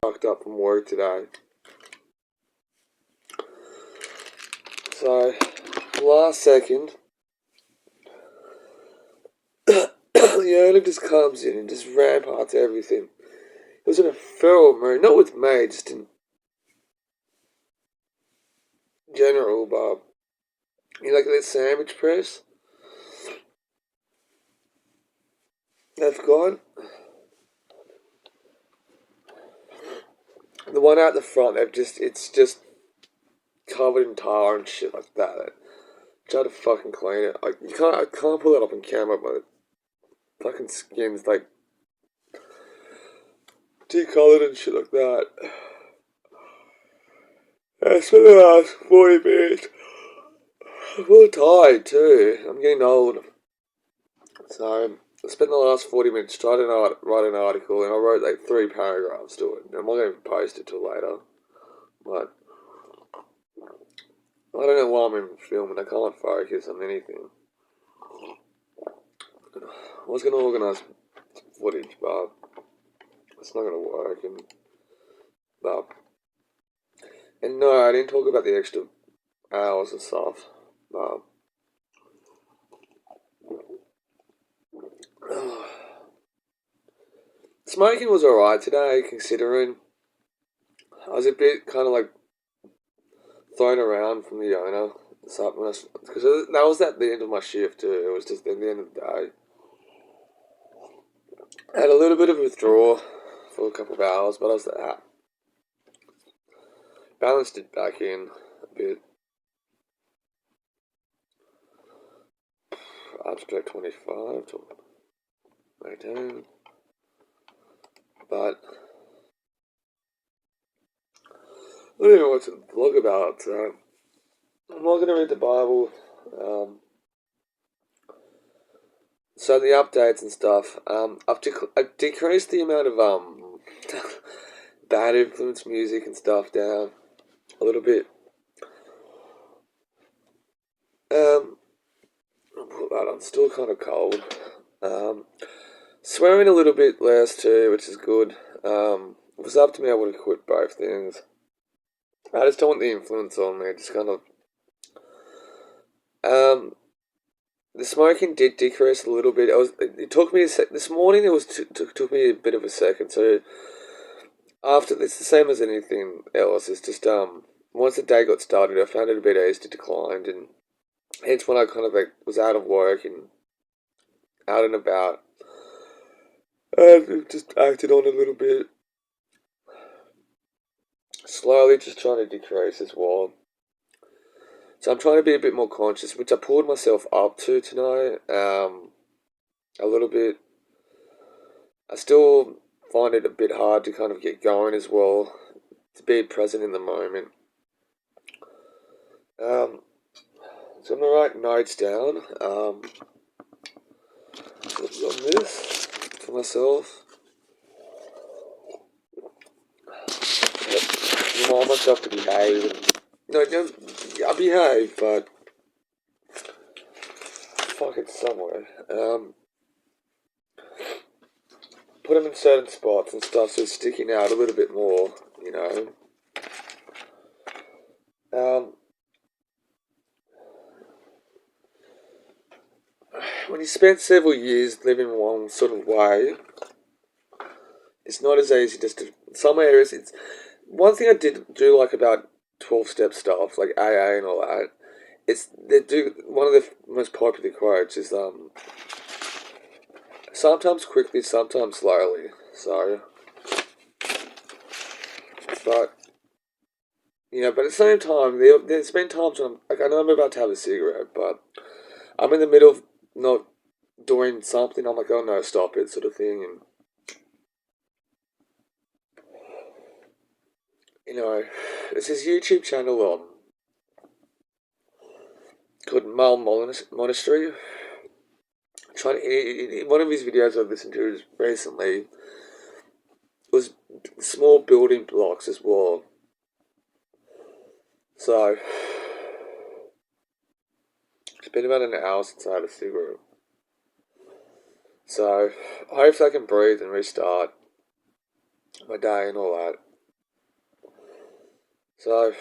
fucked up from work today. So, last second, the owner just comes in and just ramparts everything. It was in a feral mood, not with me, just in general, but you like that sandwich press they've got? The one out the front, it's just covered in tar and shit like that. Try to fucking clean it. I can't pull it up on camera, but the fucking skin's like decolored and shit like that. I spent the last 40 minutes. I'm a little tired too. I'm getting old. So I spent the last 40 minutes trying to write an article, and I wrote like 3 paragraphs to it. I'm not going to post it till later. But I don't know why I'm even filming. I can't focus on anything. I was going to organise footage, but it's not going to work. And no, I didn't talk about the extra hours and stuff. But smoking was alright today, considering I was a bit kind of like thrown around from the owner. Because that was at the end of my shift too. It was just at the end of the day. I had a little bit of withdrawal for a couple of hours, but I was balanced it back in a bit. Abstract 25 to 18. But I don't even know what to vlog about. I'm not going to read the Bible. So the updates and stuff. I've decreased the amount of bad influence music and stuff down a little bit. I'll put that on. Still kind of cold. Swearing a little bit less too, which is good. If it was up to me, I would have quit both things. I just don't want the influence on me. Just kind of. The smoking did decrease a little bit. It took me this morning. Took me a bit of a second. So after it's the same as anything else. It's just once the day got started, I found it a bit easy to decline, and hence when I kind of like was out of work and out and about, I just acted on a little bit. Slowly just trying to decrease as well. So I'm trying to be a bit more conscious, which I pulled myself up to tonight, a little bit. I still find it a bit hard to kind of get going as well, to be present in the moment. So I'm gonna write notes down, on this, for myself. Remind myself to behave. I behave, but fuck it somewhere. Put them in certain spots and stuff so it's sticking out a little bit more, you know. When you spend several years living one sort of way, it's not as easy just to. Some areas, it's one thing I did do like about 12-step stuff, like AA and all that. They do one of the most popular quotes is sometimes quickly, sometimes slowly. So, but but at the same time, there's been times when I know I'm about to have a cigarette, but I'm in the middle of not doing something. I'm like, oh no, stop it, sort of thing, and there's this YouTube channel called Mal Monastery. One of his videos I've listened to recently was small building blocks as well. So it's been about an hour since I had a cigarette. So hopefully I can breathe and restart my day and all that. So,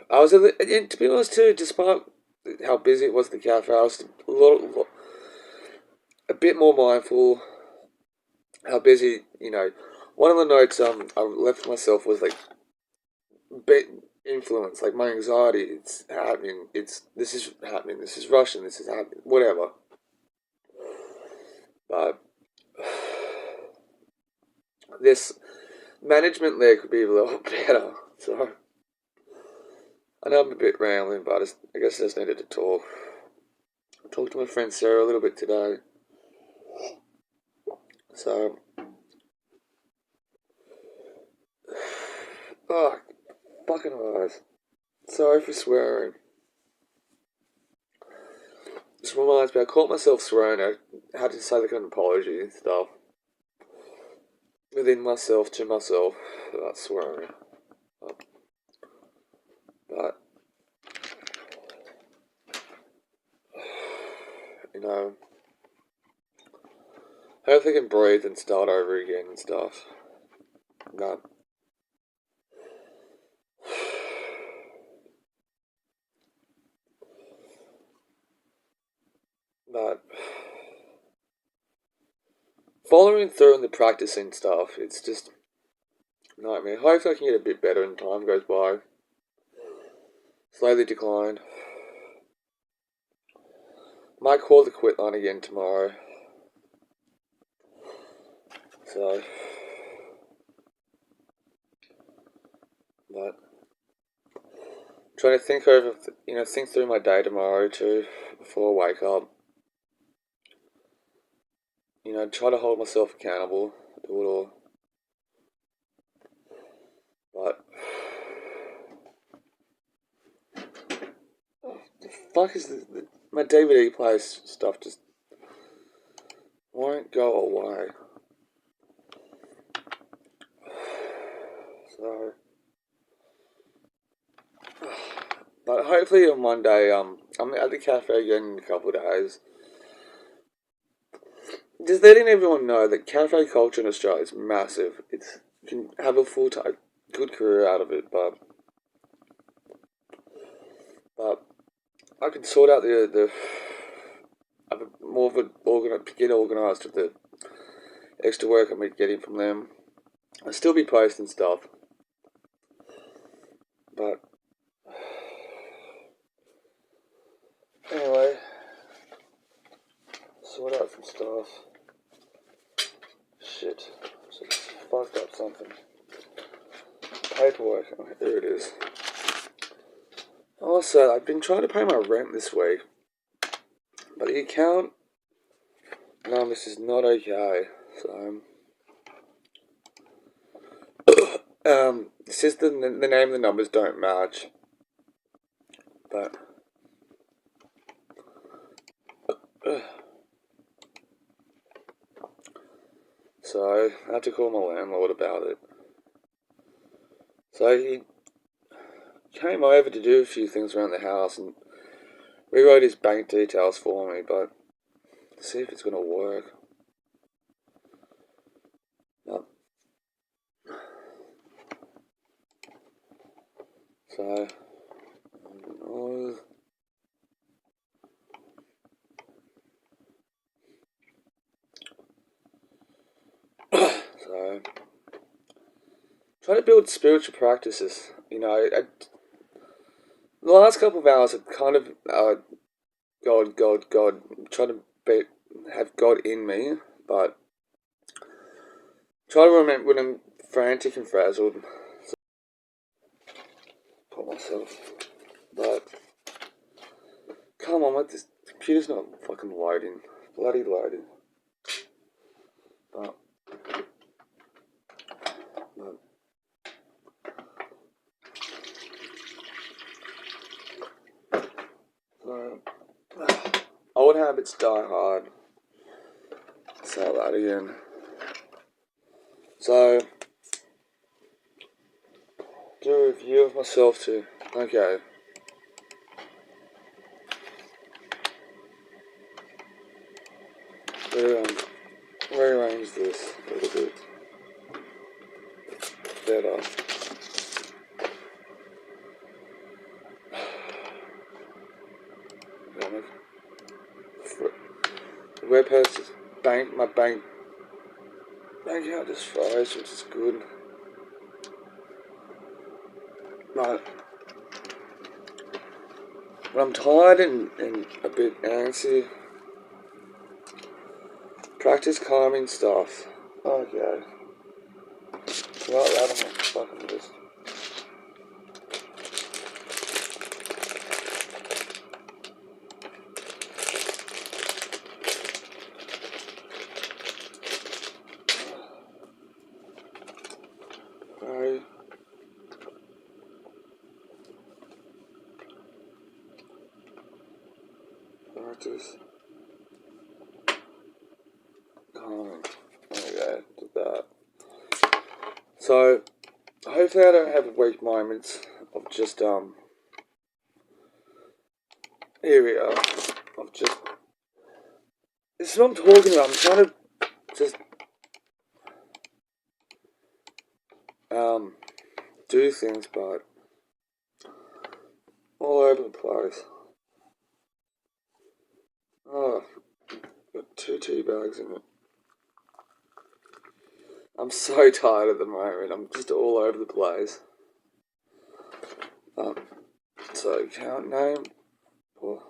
I was, and to be honest too, despite how busy it was at the cafe, I was a bit more mindful how busy, one of the notes I left myself was like, bit influence, like my anxiety, it's happening, this is happening, this is rushing, this is happening, whatever. But this management there could be a little better. So I know I'm a bit rambling, but I guess I just needed to talk. I talked to my friend Sarah a little bit today. So, oh, fucking eyes. Sorry for swearing. This reminds me, I caught myself swearing. I had to say like an apology and stuff within myself to myself about swearing. But, you know, hopefully I can breathe and start over again and stuff. But, but following through and the practicing stuff, it's just nightmare. Hopefully I can get a bit better and time goes by. Slowly decline. Might call the quit line again tomorrow. So, but trying to think over, think through my day tomorrow too before I wake up. Try to hold myself accountable, do it all. But the fuck is my DVD player stuff just won't go away. So, but hopefully on Monday, I'm at the cafe again in a couple of days. Just letting everyone know that cafe culture in Australia is massive. You can have a full-time, good career out of it, but I can sort out the have more of get organised with the extra work I'm getting from them. I'll still be posting stuff, but anyway, sort out some stuff. Shit, just fucked up something. Paperwork, oh, there it is. Also, I've been trying to pay my rent this week, but the account numbers is not okay. So, it's just the name and the numbers don't match. But so I had to call my landlord about it. So he came over to do a few things around the house and rewrote his bank details for me, but let's see if it's gonna work. No. So so try to build spiritual practices. The last couple of hours have kind of God, trying to have God in me, but try to remember when I'm frantic and frazzled. So, put myself, but come on, this computer's not fucking loading, bloody loading. But old habits die hard. Say that again. So, do a review of myself too. Okay. Rearrange this a little bit better. webpage just my bank account just froze, which is good. But when I'm tired and a bit antsy, practice calming stuff. Okay. Right, that on my fucking list. Right. Practice calming. Okay, did that. So, hopefully I don't have weak moments of just, here we are. Of just, this is what I'm talking about. I'm trying to just, do things, but all over the place. Oh, got 2 tea bags in it. I'm so tired at the moment. I'm just all over the place. So account name. Oh,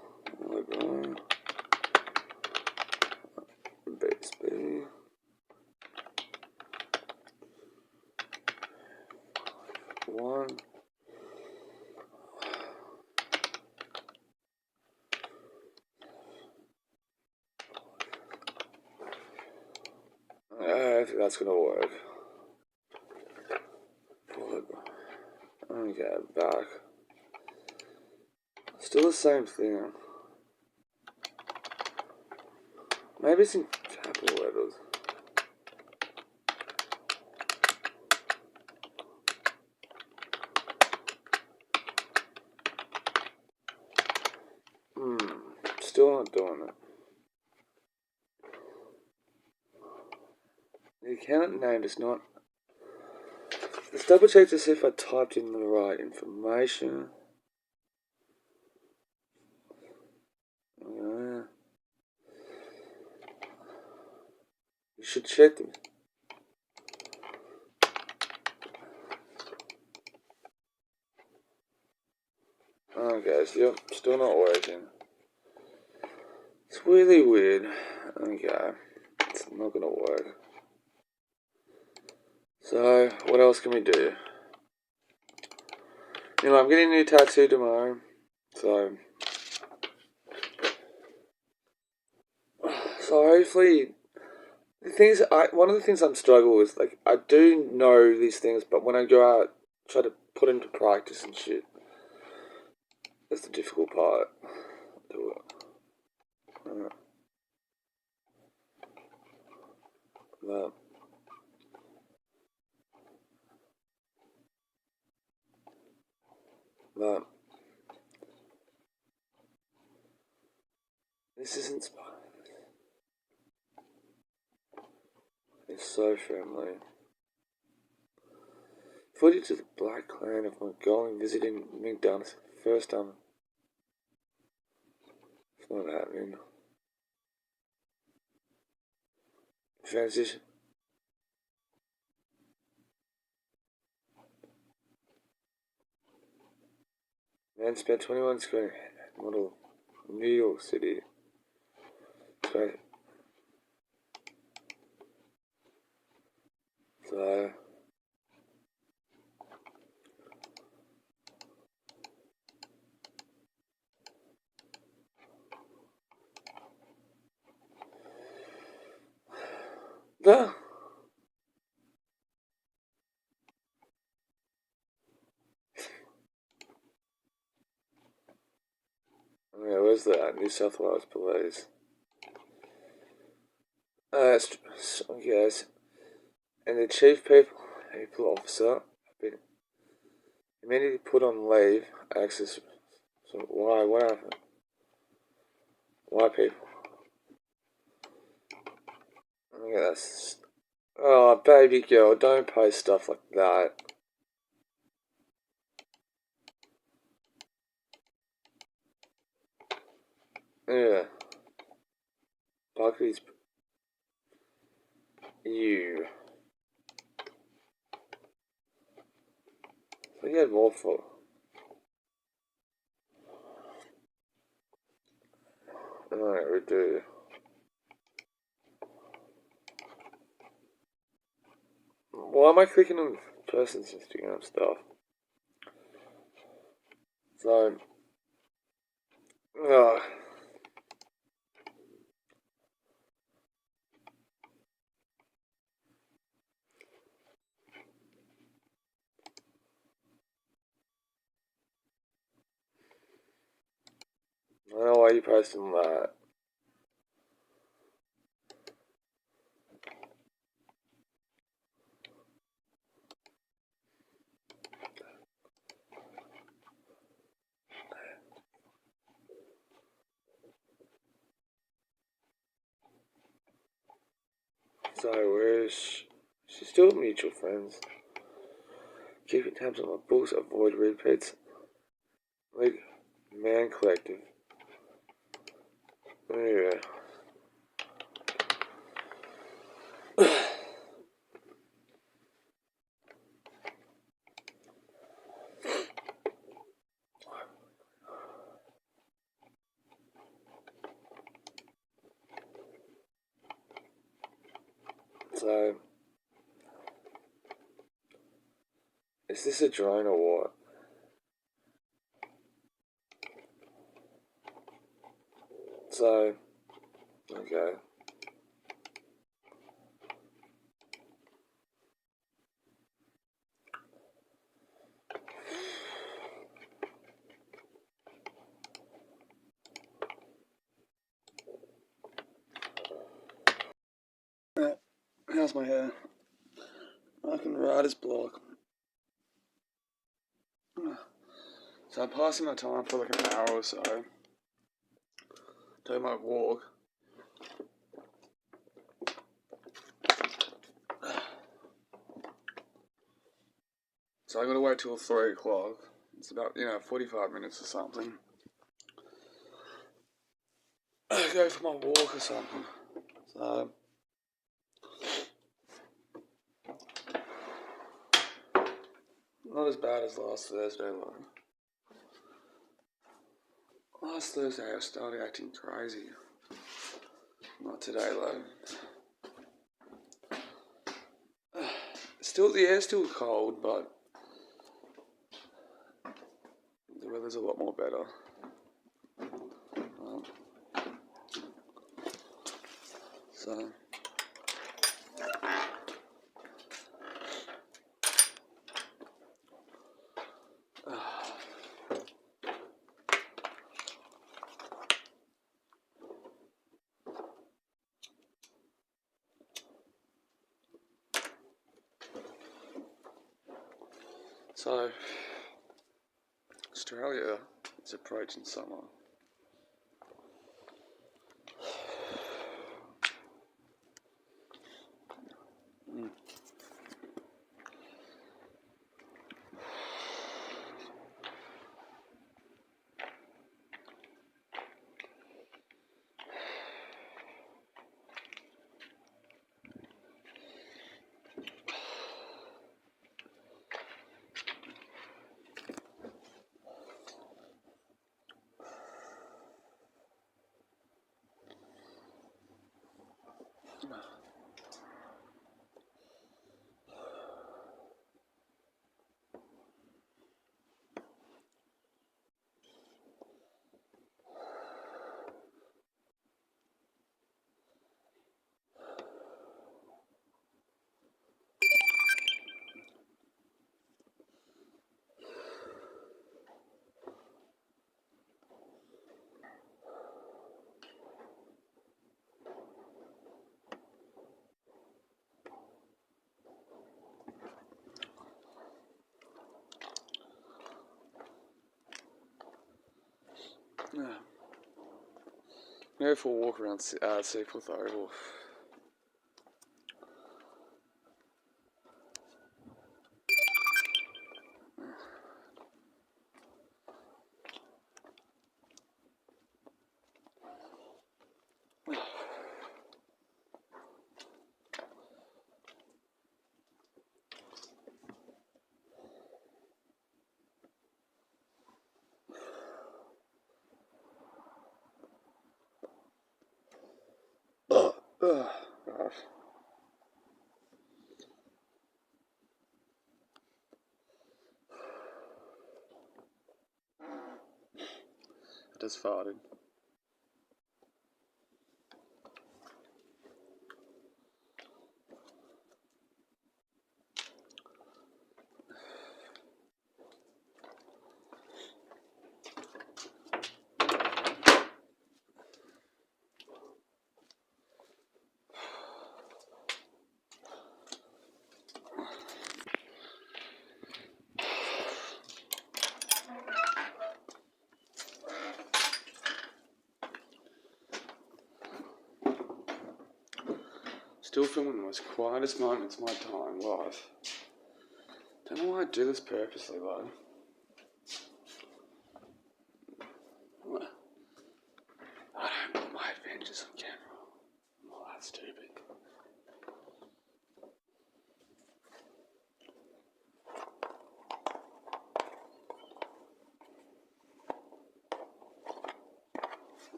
BSB. One. I think that's gonna work. Okay, back. Still the same thing. Maybe it's in capital letters. Still not doing it. The account name is not. Let's double check to see if I typed in the right information. You should check them. Okay, so yep, still not working. It's really weird. Okay, it's not gonna work. So, what else can we do? You know, I'm getting a new tattoo tomorrow, so hopefully, one of the things I'm struggling with, like, I do know these things, but when I go out, try to put into practice and shit, that's the difficult part. Do it. But this isn't. It's so friendly. Footage to the Black Clan of Mongolia visiting McDonald's first time. It's not happening. Transition. Man spent 21 square model New York City. So no. Yeah, where's that? New South Wales Police. Yes. And the chief people officer been immediately put on leave. Access. So why? What happened? Why people? Yeah, that's. Oh, baby girl, don't post stuff like that. Yeah. Buckley's you. So you had mofo. Alright, we do. Why am I clicking on person's Instagram stuff? So, I don't know why you're posting that. So, where's she's still mutual friends. Keeping tabs on my books, avoid repeats. Like, man collective. Yeah. So, is this a drone or what? So, okay. How's my hair? I can writer's block. So I'm passing my time for like an hour or so. Doing my walk. So I gotta wait till 3 o'clock. It's about, 45 minutes or something. Go for my walk or something. So, not as bad as last Thursday, though. Last Thursday I started acting crazy. Not today, though. Still, the air's still cold, but the weather's a lot more better. So, Australia is approaching summer. Yeah. Go for a walk around Seaforth Oval. Oh, gosh. I just farted. Still filming the most quietest moments of my time live. Don't know why I do this purposely though. I don't put my adventures on camera. I'm not that stupid.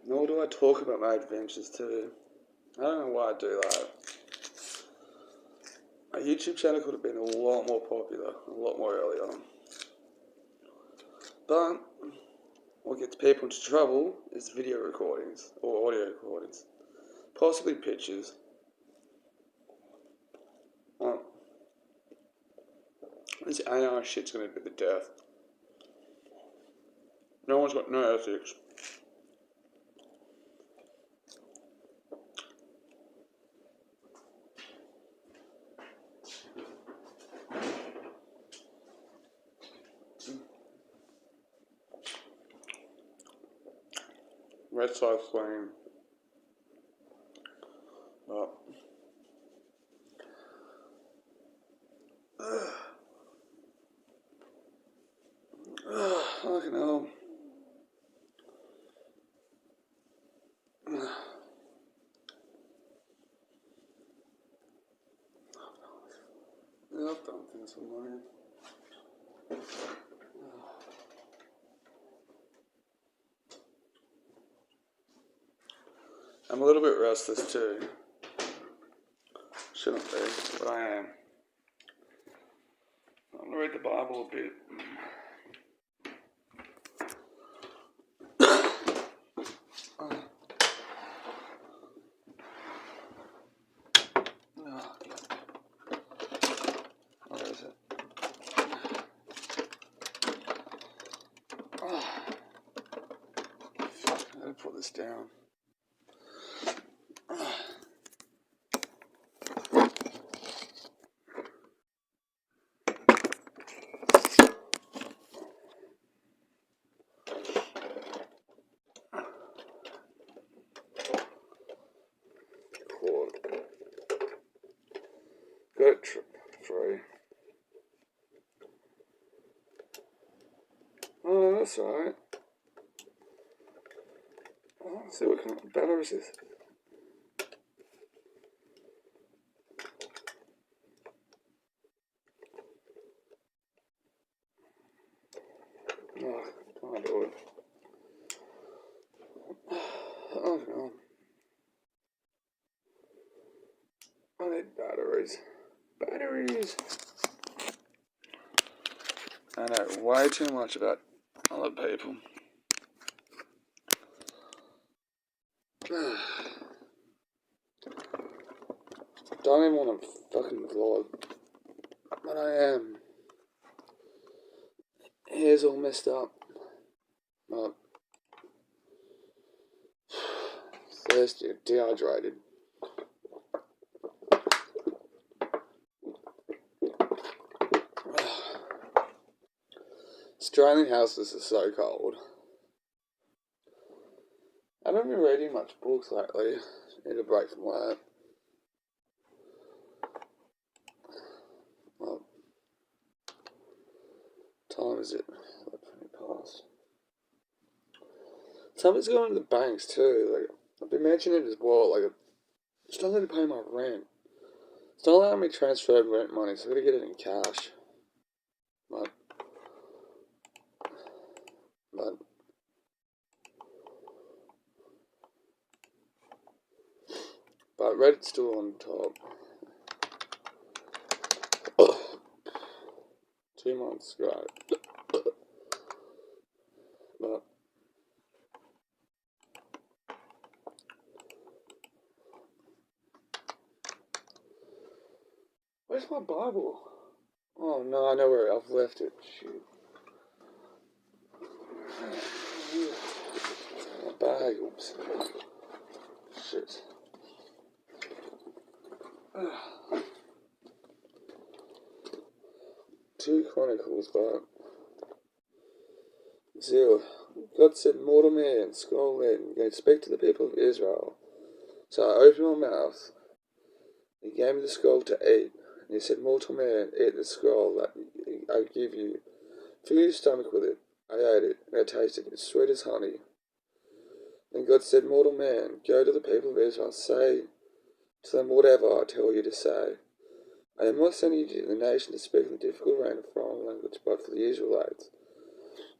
Nor do I talk about my adventures too. I don't know why I do that. My YouTube channel could have been a lot more popular, a lot more early on. But what gets people into trouble is video recordings or audio recordings. Possibly pictures. This AI shit's gonna be the death. No one's got no ethics. Red Sox playing. But fucking hell. I've done things for money. I'm a little bit restless too. Shouldn't be, but I am. I'm gonna read the Bible a bit. Where is it? Fuck, I gotta put this down. Got trip 3. Oh, that's alright. Oh, let's see what kind of battery is this. Oh, can't do it. Oh no. I need batteries. Batteries! I know way too much about other people. Don't even want to fucking vlog. But I am. Hair's all messed up. Oh. Thirsty, dehydrated. Australian houses are so cold. I haven't been reading much books lately. Need a break from that. Well, Time is it? 20 past. Something's going to the banks too. Like I've been mentioning it as well. Like it's not letting me pay my rent. It's not allowing me to transfer rent money, so I gotta get it in cash. But but but Reddit's still on top. 2 months, right? But where's my Bible? Oh no, I know where I've left it. Shoot. My bag, oops. Shit. 2 Chronicles, but 0. God said, mortal man, scroll in, go speak to the people of Israel. So I opened my mouth. He gave me the scroll to eat. And he said, mortal man, eat the scroll that I give you. Fill your stomach with it. I ate it, and I tasted it, sweet as honey. Then God said, mortal man, go to the people of Israel, say to them whatever I tell you to say. I am not sending you to the nation to speak in the difficult and foreign language, but for the Israelites.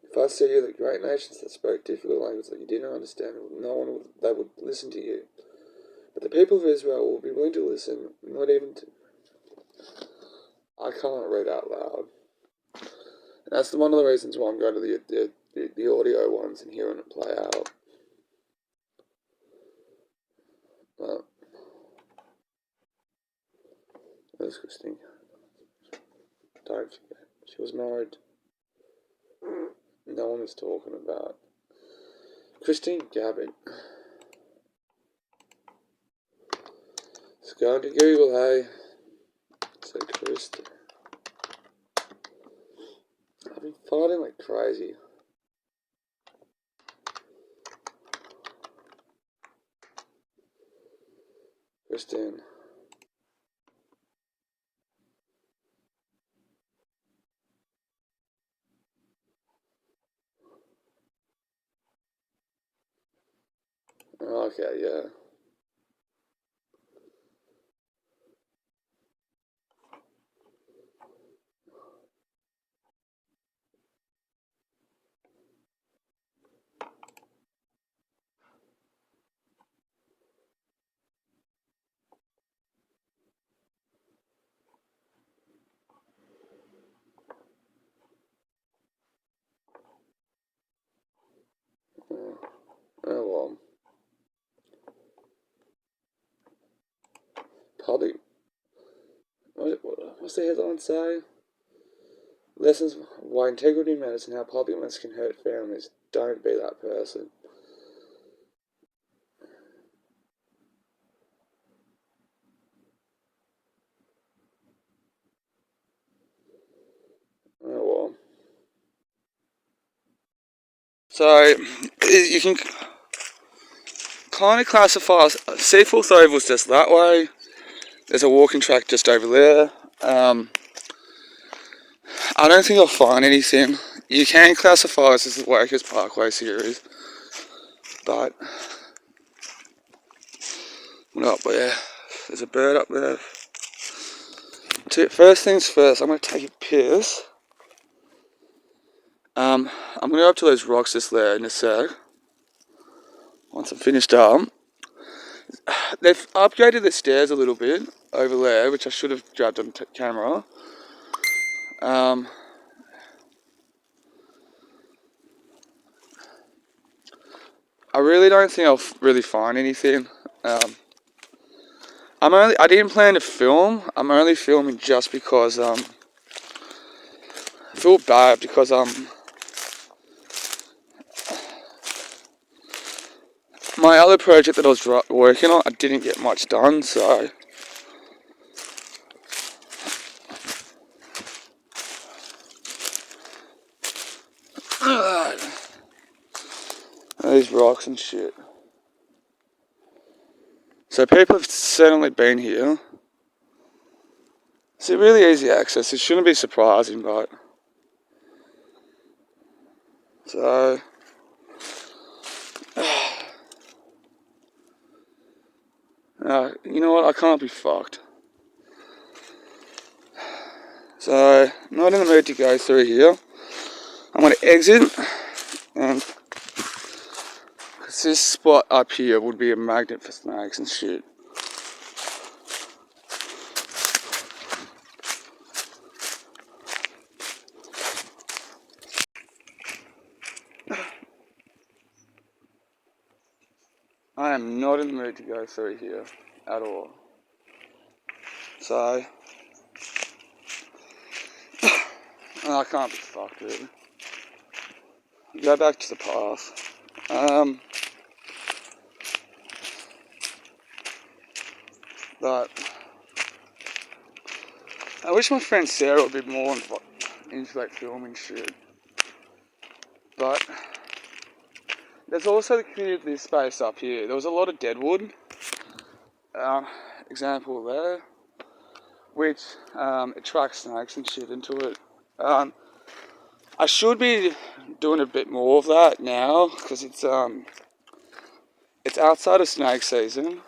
If I say you that great nations that spoke difficult language that you did not understand, no one would listen to you. But the people of Israel will be willing to listen, not even to... I can't read out loud. And that's one of the reasons why I'm going to the audio ones and hearing it play out. But there's Christine. Don't forget, she was married. No one was talking about Christine Gabbard. Let's go to Google, hey. So Christine. I've been fighting like crazy. Christine. Okay, yeah. Oh well. Public. What's the headline say? Lessons why integrity matters and how public ones can hurt families. Don't be that person. Oh well. So you can kind of classify Seaforth Oval's just that way. There's a walking track just over there. I don't think I'll find anything. You can classify this as the Workers Parkway series, but what up there? There's a bird up there. First things first, I'm going to take a piss. I'm going to go up to those rocks just there in a sec. Once I'm finished up. They've upgraded the stairs a little bit over there, which I should have grabbed on camera. I really don't think I'll really find anything. I didn't plan to film. I'm only filming just because I feel bad because my other project that I was working on, I didn't get much done, so these rocks and shit. So people have certainly been here. It's a really easy access. It shouldn't be surprising, but So, you know what? I can't be fucked. So, not in the mood to go through here. I'm going to exit, and because this spot up here would be a magnet for snakes and shit. I am not in the mood to go through here at all. So, I can't be fucked really. Go back to the path. But I wish my friend Sarah would be more into like filming shit. But there's also the community space up here. There was a lot of deadwood. Example there, which attracts snakes and shit into it. I should be doing a bit more of that now because it's outside of snake season.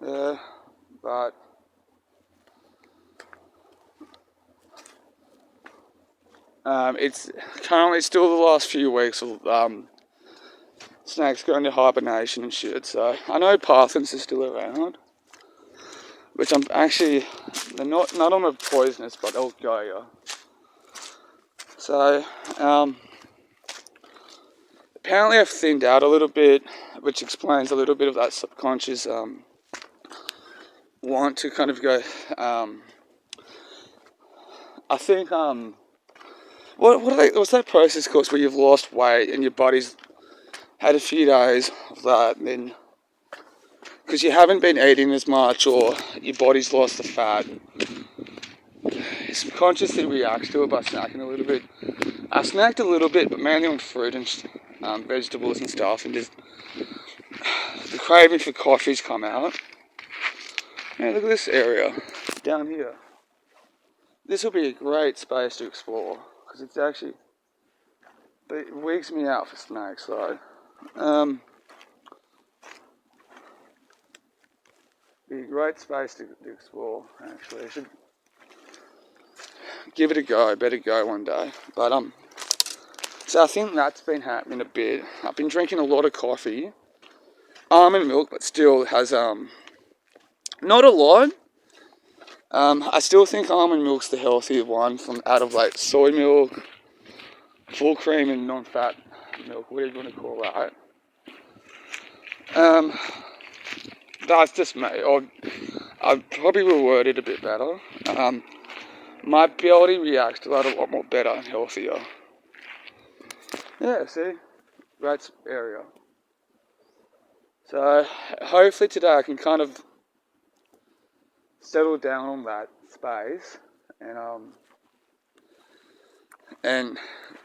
Yeah, but it's currently still the last few weeks of snakes go into hibernation and shit. So I know Parthens is still around, which I'm actually not on a poisonous, but they'll go ya. So apparently I've thinned out a little bit, which explains a little bit of that subconscious want to kind of go. I think what's that process called where you've lost weight and your body's had a few days of that, and then because you haven't been eating as much or your body's lost the fat, you subconsciously reacts to it by snacking a little bit. I snacked a little bit, but mainly on fruit and vegetables and stuff, and just the craving for coffee's come out. Yeah, look at this area down here. This will be a great space to explore because it's actually, but it wigs me out for snakes though. Be a great space to explore. Actually, I should give it a go. Better go one day. But so I think that's been happening a bit. I've been drinking a lot of coffee, almond milk, but still has not a lot. I still think almond milk's the healthier one from out of like soy milk, full cream, and non-fat milk, whatever you want to call that. That's just me. I probably will word it a bit better. My body reacts to that a lot more better and healthier. Yeah, see? Great area. So hopefully today I can kind of settle down on that space and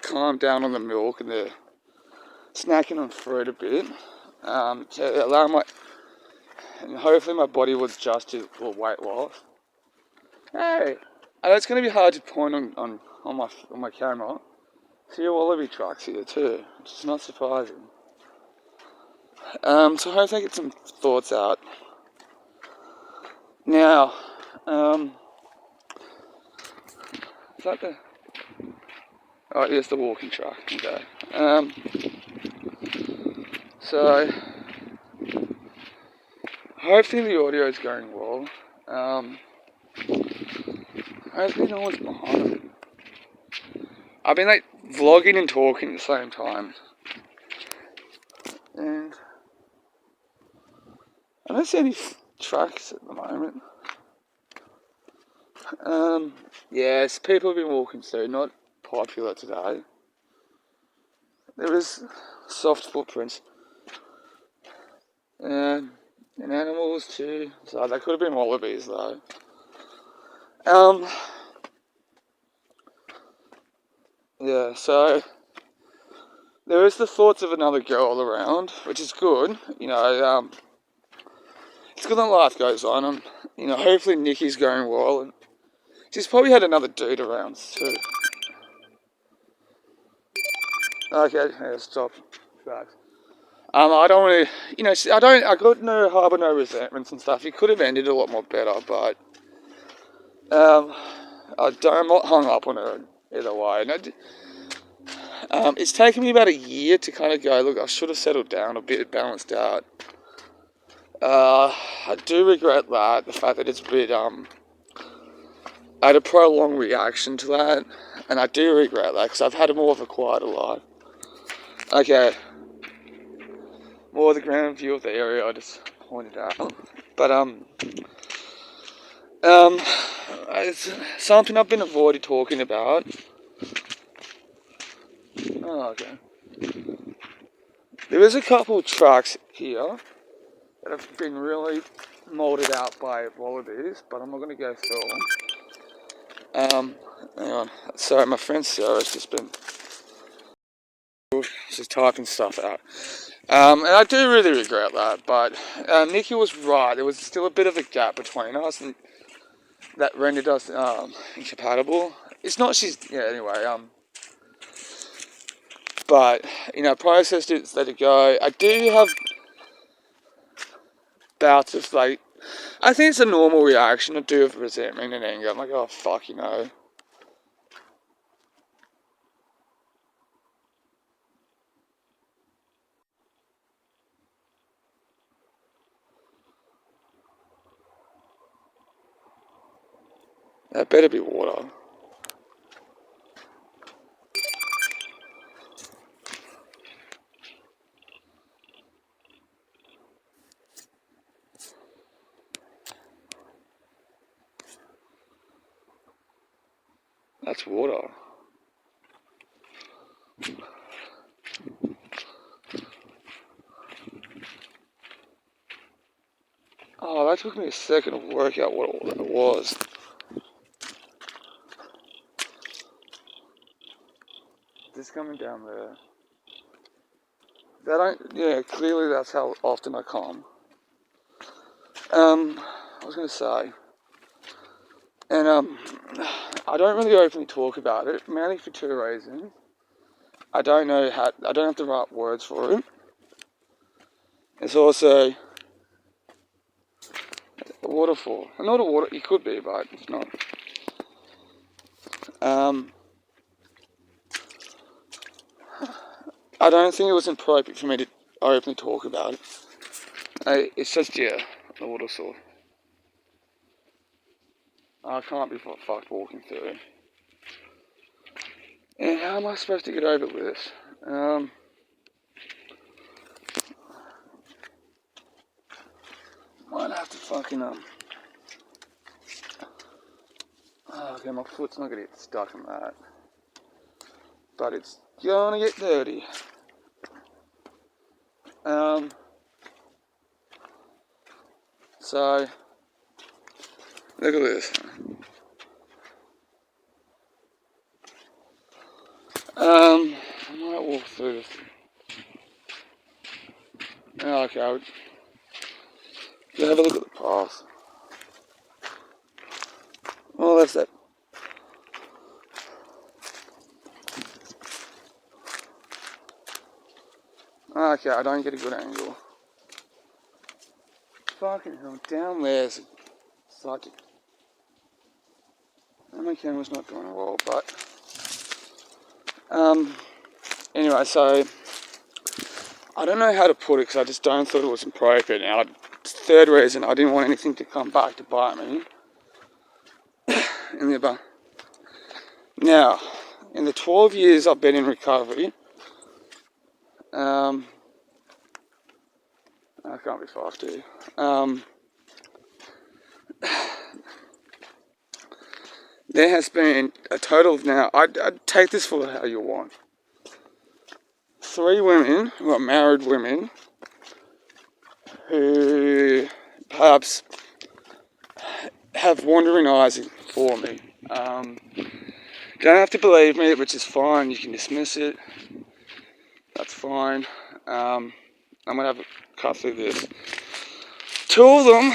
calm down on the milk and the snacking on fruit a bit. To allow and hopefully my body will adjust to weight loss. Hey, I know it's going to be hard to point on my camera. See a wallaby tracks here too, which is not surprising. So hopefully I get some thoughts out. Now, is that the... Oh, here's the walking track. Okay. So, hopefully the audio is going well. Hopefully no one's behind me. I've been like vlogging and talking at the same time. And I don't see any tracks at the moment. Yes, people have been walking through, not popular today. There is soft footprints. And animals too. So they could have been wallabies though. Yeah, so there is the thoughts of another girl around, which is good. You know, it's good that life goes on, and you know, hopefully Nikki's going well, and she's probably had another dude around too. Okay, yeah, stop. Facts. I don't want to, I got no harbour no resentments and stuff. It could have ended a lot more better, but um, I'm not hung up on it either way. And it's taken me about a year to kind of go, look, I should have settled down a bit, balanced out. I do regret that, the fact that it's a bit, I had a prolonged reaction to that, and I do regret that, because I've had more of a quieter life. Okay, more of the ground view of the area I just pointed out. But, it's something I've been avoiding talking about. Oh, okay. There is a couple of tracks here that have been really molded out by wallabies, but I'm not going to go through them. Hang on. Sorry, my friend Sarah's just been typing stuff out. And I do really regret that, but Nikki was right. There was still a bit of a gap between us, and that rendered us incompatible. It's not anyway. But processed it, let it go. I do have bouts of like, I think it's a normal reaction to do with resentment and anger. I'm like, oh fuck, that better be water. That's water. Oh, that took me a second to work out what all that was. Just coming down there. Clearly that's how often I come. I was gonna say, and I don't really openly talk about it, mainly for two reasons. I don't have the right words for it. It's also a waterfall. Not a water, it could be, but it's not. I don't think it was appropriate for me to openly talk about it. It's just, the water source. I can't be fucked walking through it. And how am I supposed to get over this? Might have to fucking, okay, my foot's not gonna get stuck in that. But it's gonna get dirty. So, look at this. I might walk through this. Okay, I'll have a look at the path. Oh, that's that. Okay, I don't get a good angle. Fucking hell, down there's such a... My camera's not doing well, but... Anyway, so... I don't know how to put it, because I just don't thought it was appropriate. Now, third reason, I didn't want anything to come back to bite me. Now, in the 12 years I've been in recovery, I can't be fast, dude. There has been a total of now, I'd take this for how you want. 3 women who are married women who perhaps have wandering eyes for me. Don't have to believe me, which is fine. You can dismiss it. That's fine. I'm gonna have a cut through this. 2 of them,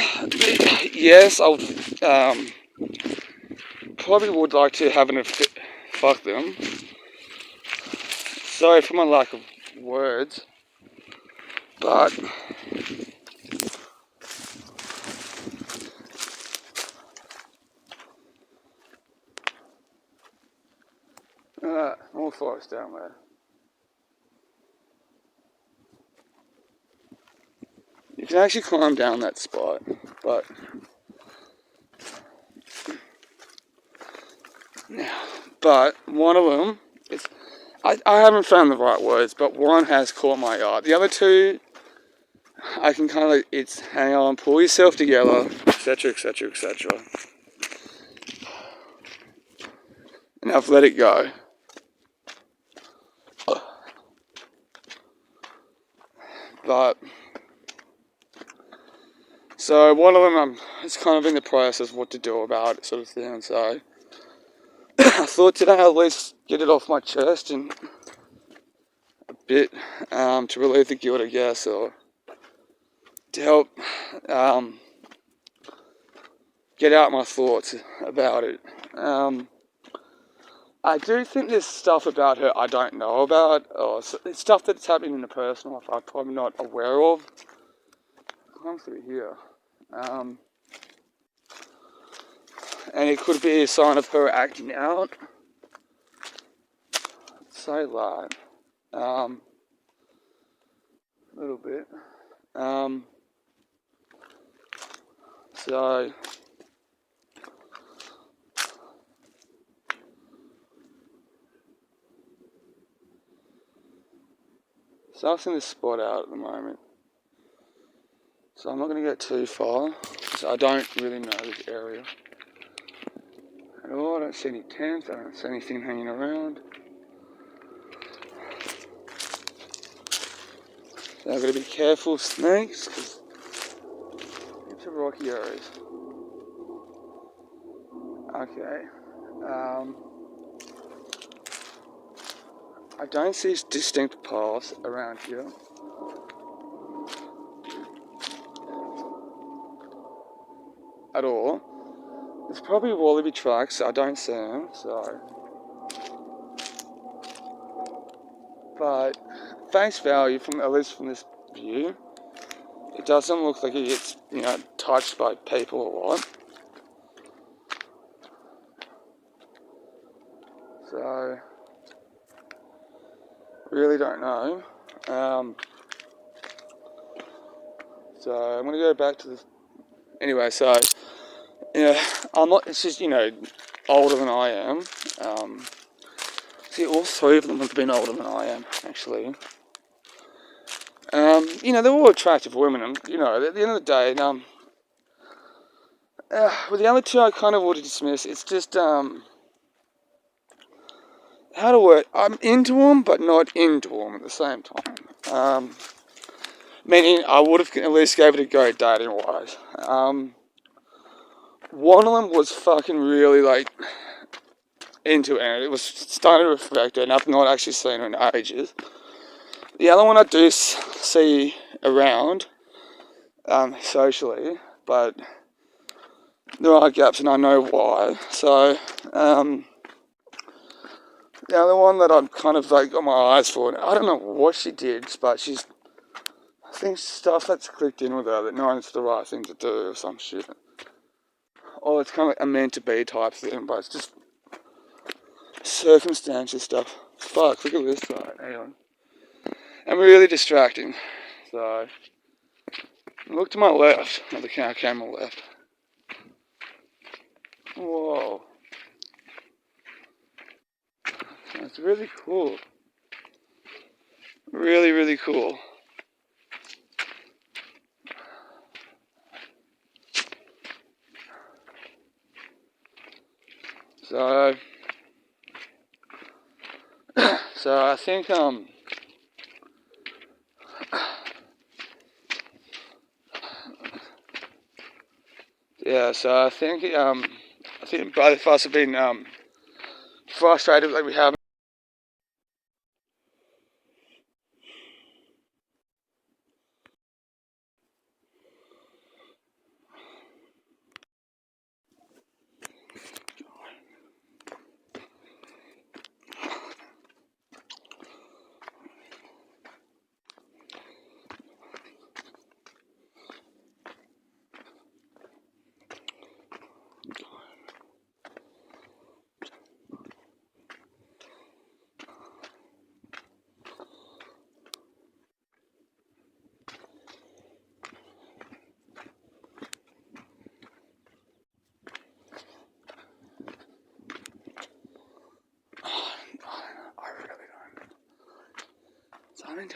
yes, I'll probably would like to have fuck them. sorry for my lack of words, but more forest down there. You can actually climb down that spot, but one of them, I haven't found the right words, but one has caught my eye. The other two, I can kind of, it's hang on, pull yourself together, etc., etc., etc. And I've let it go. But, so one of them, it's kind of in the process of what to do about it, sort of thing, so I thought today I'll at least get it off my chest and a bit, to relieve the guilt, I guess, or to help get out my thoughts about it. I do think there's stuff about her I don't know about, or it's stuff that's happening in the personal life I'm probably not aware of. Come through here. And it could be a sign of her acting out. Say that. A little bit. So sussing this spot out at the moment. So I'm not going to get too far, because I don't really know this area at all. I don't see any tents, I don't see anything hanging around. So I've got to be careful of snakes, because it's a rocky areas. Okay. I don't see distinct paths around here. At all. There's probably wallaby tracks, I don't see them, so. But face value, at least from this view, it doesn't look like it gets, touched by people a lot. So, really don't know. So I'm gonna go back to this. Anyway, so I'm not. It's just older than I am. See, all three of them have been older than I am, actually. They're all attractive women, and at the end of the day, with the other two, I kind of would dismiss. It's just how to work. I'm into them, but not into them at the same time. Meaning, I would have at least gave it a go dating wise. One of them was fucking really into it, and it was starting to affect her, and I've not actually seen her in ages. The other one I do see around socially, but there are gaps, and I know why. So the other one that I'm kind of got my eyes for, and I don't know what she did, but I think stuff that's clicked in with her that no, it's the right thing to do or some shit. Or it's kind of a meant to be type thing, but it's just circumstantial stuff. Fuck, look at this side, hang on. I'm really distracting. So, look to my left, not the camera left. Whoa. That's really cool. Really, really cool. So, I think, yeah, so I think both of us have been, frustrated like we have. Oh.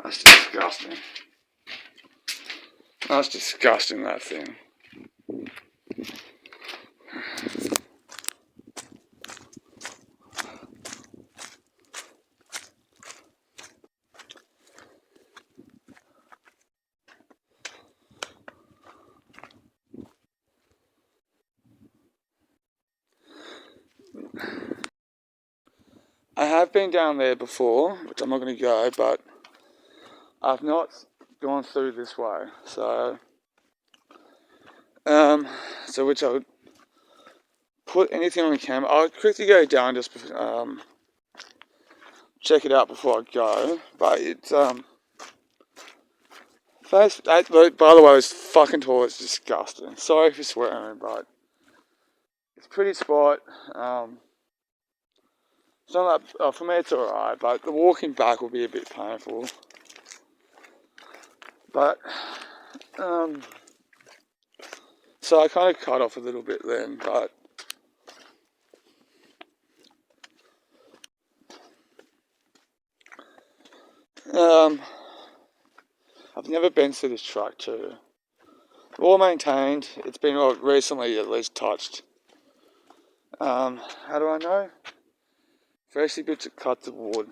That's disgusting. That's disgusting, that thing. I have been down there before, which I'm not going to go, but I've not gone through this way. So which I would put anything on the camera. I'll quickly go down just check it out before I go. But it's by the way, it's fucking tall. It's disgusting. Sorry for swearing, but it's a pretty spot. It's not that, for me it's alright, but the walking back will be a bit painful. But so I kind of cut off a little bit then, but I've never been through this track too. Well maintained. It's been recently at least touched. How do I know? Firstly, bit to cut the wood.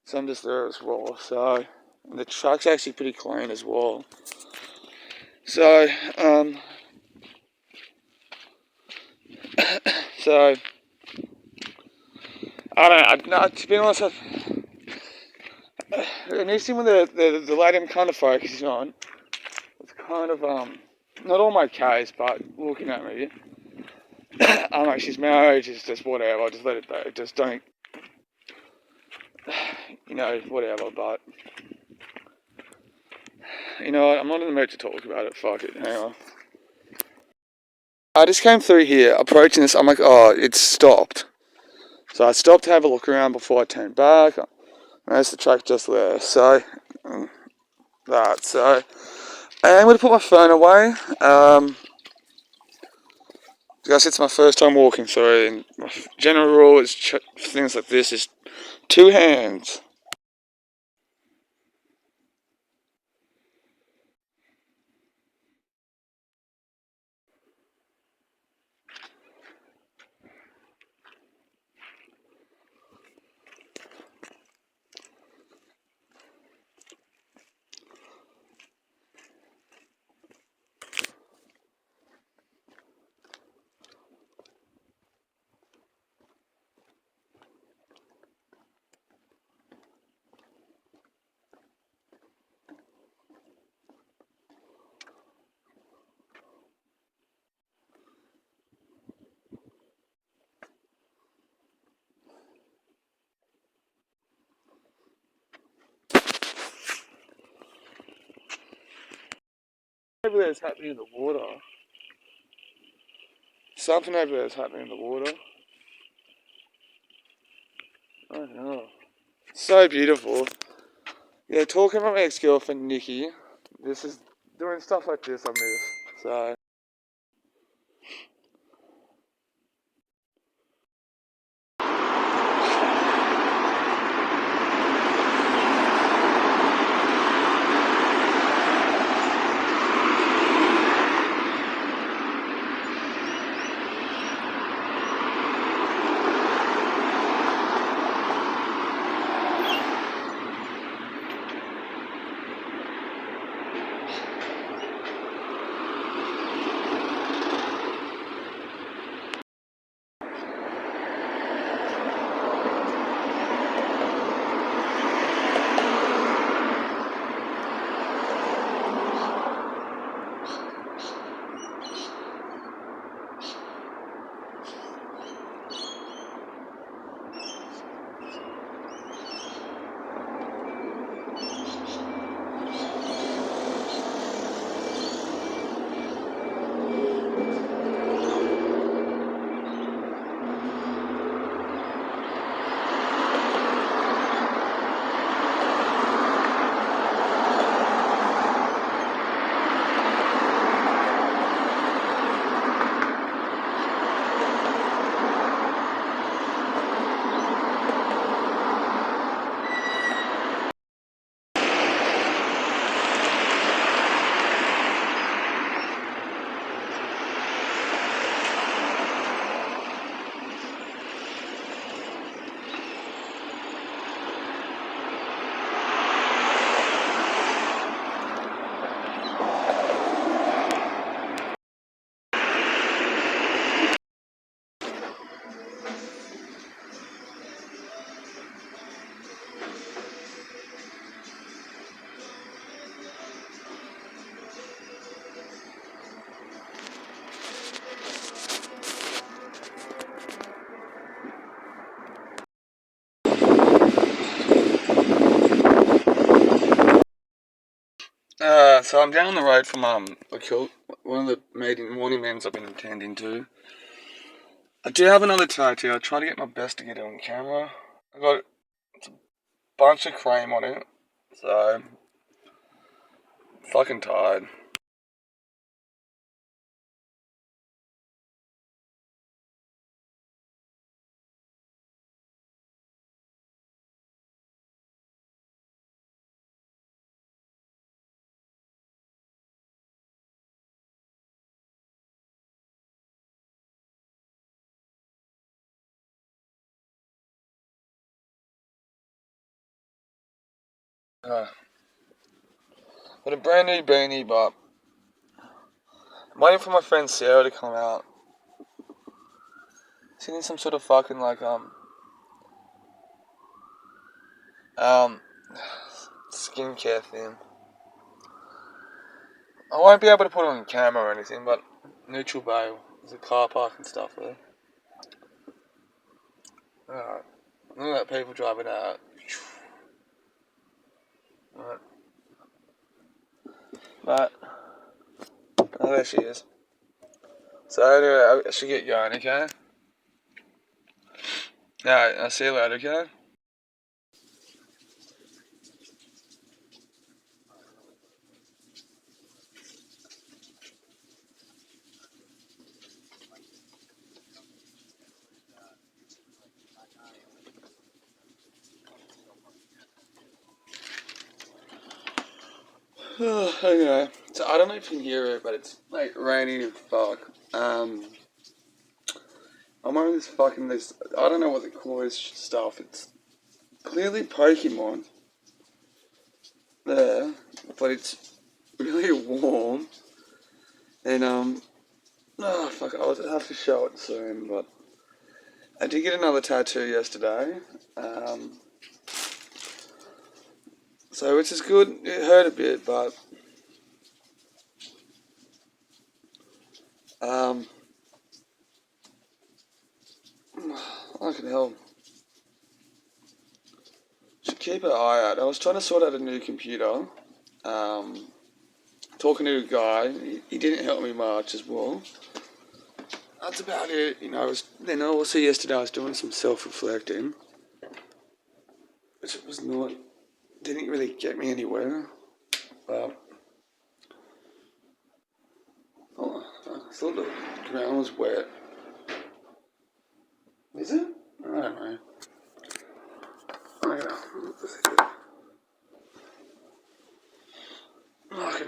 Some just there as well. So and the track's actually pretty clean as well. So so I don't know. To be honest, initially when the lady I'm kind of focusing on, it's kind of not all my case, but looking at me. I'm like, she's married, it's just whatever, I just let it be, just don't, whatever, but, you know what, I'm not in the mood to talk about it, fuck it, hang on. I just came through here, approaching this, I'm like, oh, it's stopped. So I stopped to have a look around before I turned back, and there's the track just there, so, so, I'm going to put my phone away, because it's my first time walking through, and my general rule is things like this is 2 hands. Over there's happening in the water. Something over there's happening in the water. I don't know. So beautiful. Yeah, talking about my ex-girlfriend Nikki. This is doing stuff like this I miss. So. So I'm down the road from one of the morning meetings I've been attending to. I do have another tattoo. I try to get my best to get it on camera. I got a bunch of cream on it, so fucking tired. Uh, got a brand new beanie, but I'm waiting for my friend Sarah to come out. She needs some sort of fucking um skincare thing. I won't be able to put it on camera or anything, but Neutral Bay, there's a car park and stuff there. Alright. Look at that people driving out. Alright. But, oh, there she is. So anyway, I should get going, okay? Alright, I'll see you later, okay? Okay, so I don't know if you can hear it, but it's like raining and fuck. I'm wearing this, I don't know what they call this stuff. It's clearly Pokemon there, but it's really warm. And, oh fuck, I'll have to show it soon, but I did get another tattoo yesterday. So which is good. It hurt a bit, but, I can help. Should keep an eye out. I was trying to sort out a new computer. Talking talking to a guy. He didn't help me much as well. That's about it. Then also yesterday I was doing some self-reflecting, which didn't really get me anywhere. But I thought the ground was wet. Is it? I don't know. I don't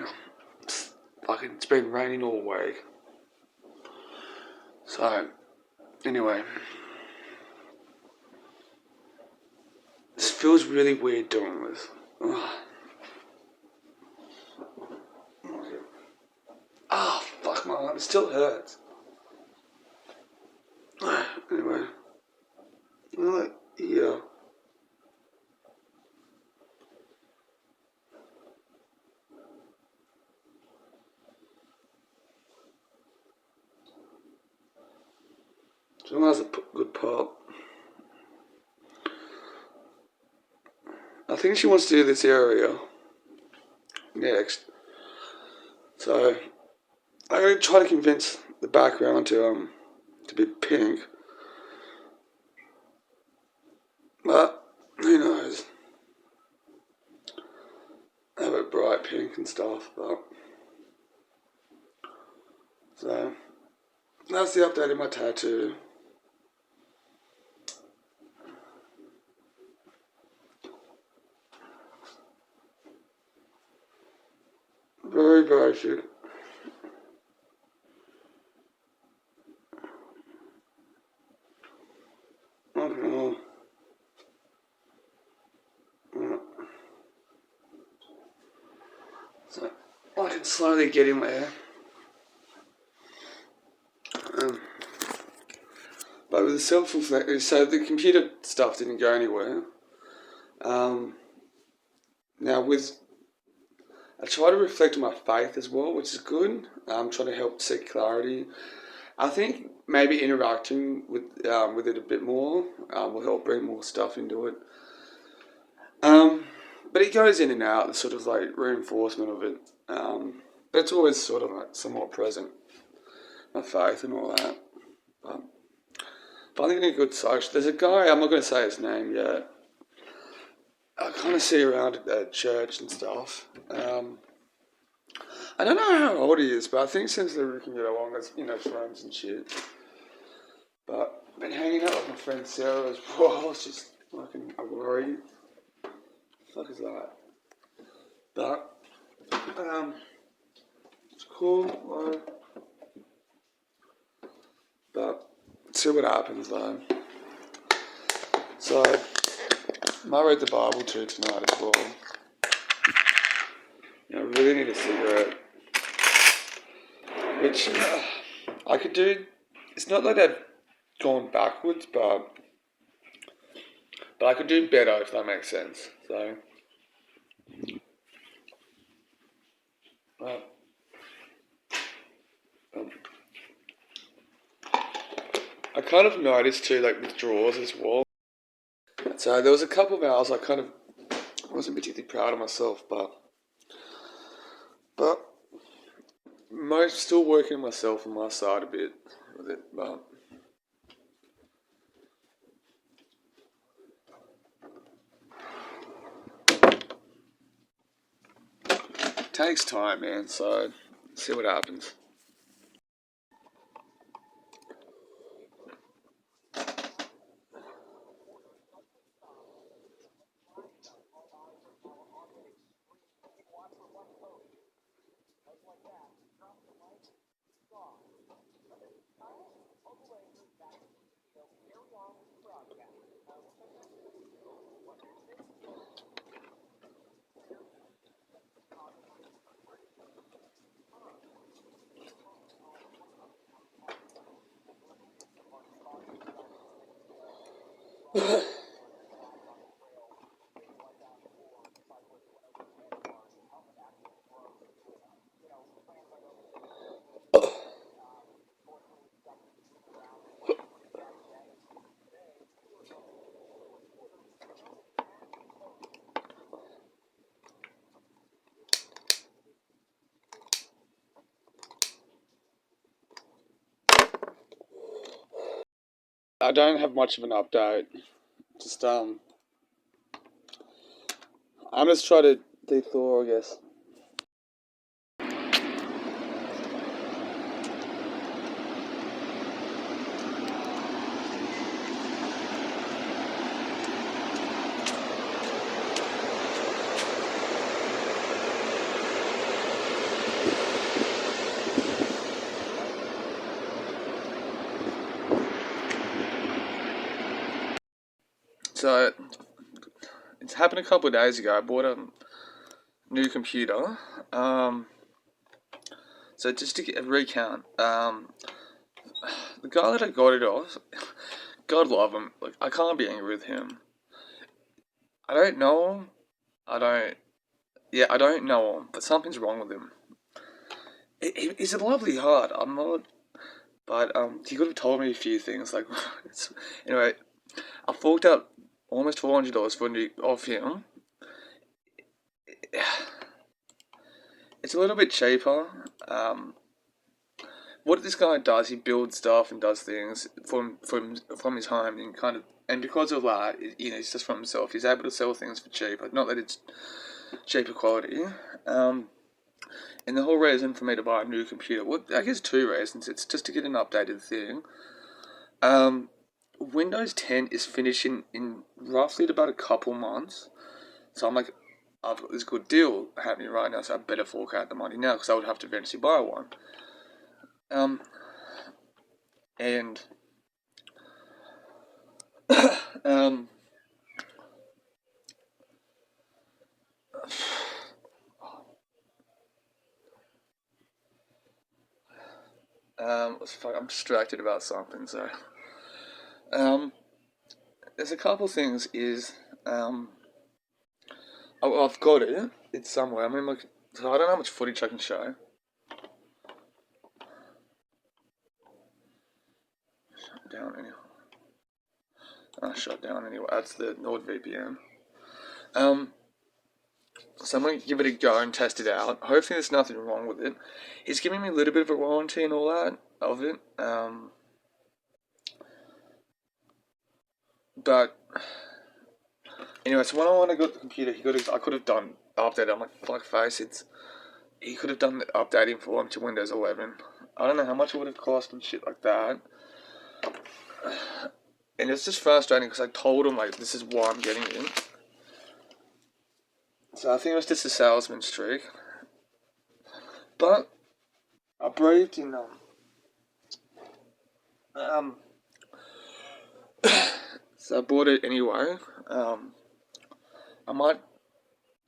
know. It's been raining all week. So, anyway. This feels really weird doing this. Fuck my arm. It still hurts. Anyway. Yeah. So that's a good part. I think she wants to do this area next. So I'm gonna try to convince the background to be pink. But who knows? Have it bright pink and stuff, but so that's the update of my tattoo. Very basic. Okay. So I can slowly get in there. But with the self-reflection, so the computer stuff didn't go anywhere. Now I try to reflect on my faith as well, which is good. I'm trying to help seek clarity. I think maybe interacting with it a bit more will help bring more stuff into it. But it goes in and out, the sort of like reinforcement of it. But it's always sort of like somewhat present, my faith and all that. But I think in a good social, there's a guy, I'm not going to say his name yet. I kind of see around at church and stuff. I don't know how old he is, but I think since we can get along as, friends and shit. But I've been hanging out with my friend Sarah as well. It's just fucking a worry. The fuck is that? But, it's cool. But, see what happens though. So, I might read the Bible too tonight as well. I really need a cigarette. Which I could do. It's not like I've gone backwards, but I could do better if that makes sense. So, I kind of noticed too, like withdrawals as well. So there was a couple of hours I kind of wasn't particularly proud of myself, but still working myself on my side a bit with it, but. It takes time, man, so see what happens. I don't have much of an update. Just I'm just trying to de-thaw, I guess. So it's happened a couple of days ago. I bought a new computer. So just to get a recount, the guy that I got it off, God love him. Like, I can't be angry with him. I don't know him. I don't know him, but something's wrong with him. He's a lovely heart. I'm not, but he could have told me a few things. Like, anyway, I forked out almost $400 for a new off him. It's a little bit cheaper. What this guy does, he builds stuff and does things from his home, and because of that, it's just from himself. He's able to sell things for cheaper. Not that it's cheaper quality. And the whole reason for me to buy a new computer, well, I guess two reasons. It's just to get an updated thing. Windows 10 is finishing in roughly about a couple months, so I'm like, I've got this good deal happening right now, so I better fork out the money now because I would have to eventually buy one. And I'm distracted about something, so there's a couple things. I've got it. It's somewhere. I mean, like, so I don't know how much footage I can show. Shut down anyway. Shut down anyway. That's the NordVPN. So I'm going to give it a go and test it out. Hopefully there's nothing wrong with it. He's giving me a little bit of a warranty and all that of it. But anyway, so when I got the computer, I could have done update. I'm like, fuck face, he could have done the updating for him to Windows 11. I don't know how much it would have cost and shit like that. And it's just frustrating because I told him, like, this is why I'm getting it. So I think it was just a salesman streak. But I breathed in so I bought it anyway. I might.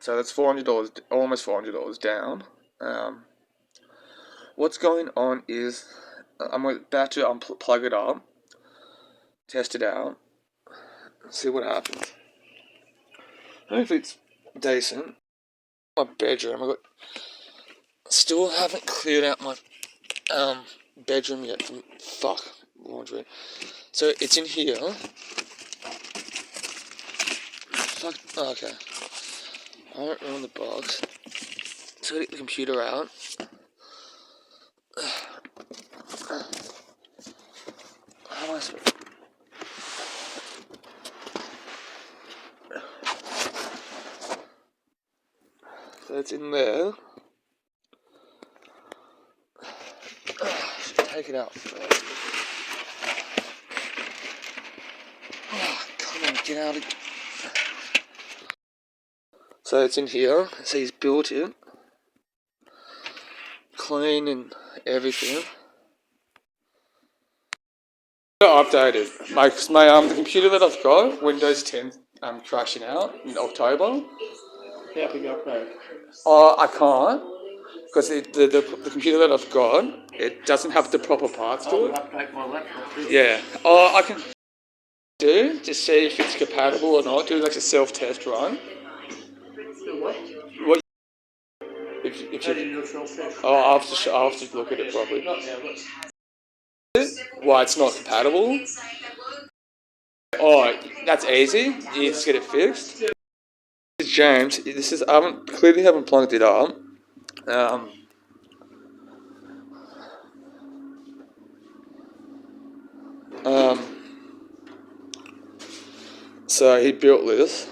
So that's $400, almost $400 down. What's going on is I'm about to unplug it up, test it out, see what happens. Hopefully it's decent. My bedroom. Still haven't cleared out my bedroom yet from laundry. So it's in here. Okay. I don't ruin the box. So get the computer out. How am I supposed? So it's in there. Take it out. Come on, get out of it. So it's in here. So he's built it. Clean and everything. Updated. The computer that I've got, Windows 10, crashing out in October. How can you upgrade? I can't because the computer that I've got, it doesn't have the proper parts to it. Update my laptop too. Yeah. I can do to see if it's compatible or not. Do like a self-test run. Do what? What? How do you do a self-test? I'll have to look at it properly. Not now, look. Why it's not compatible? Oh, that's easy. You just get it fixed. This is James. I haven't plugged it up. So he built this.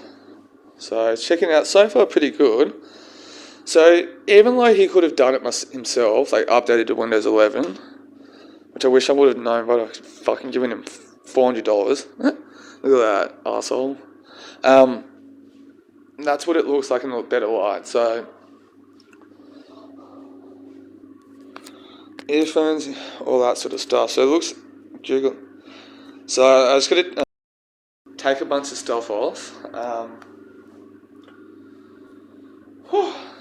So checking out so far pretty good. So even though he could have done it himself, like updated to Windows 11, which I wish I would have known, but I fucking given him $400. Look at that asshole. That's what it looks like in a better light. So earphones, all that sort of stuff. So it looks jiggle. So I just got to take a bunch of stuff off.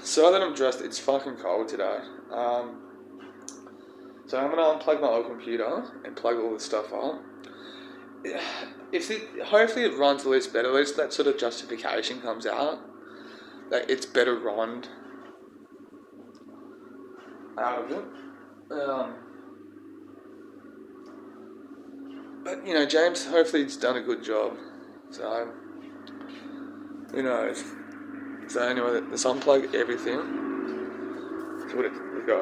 So that I'm dressed, it's fucking cold today. So I'm gonna unplug my old computer and plug all this stuff up. Hopefully it runs at least better. At least that sort of justification comes out. Like it's better run out of it. But you know, James, hopefully he's done a good job. So who knows? So anyway, let's unplug everything. So let it go.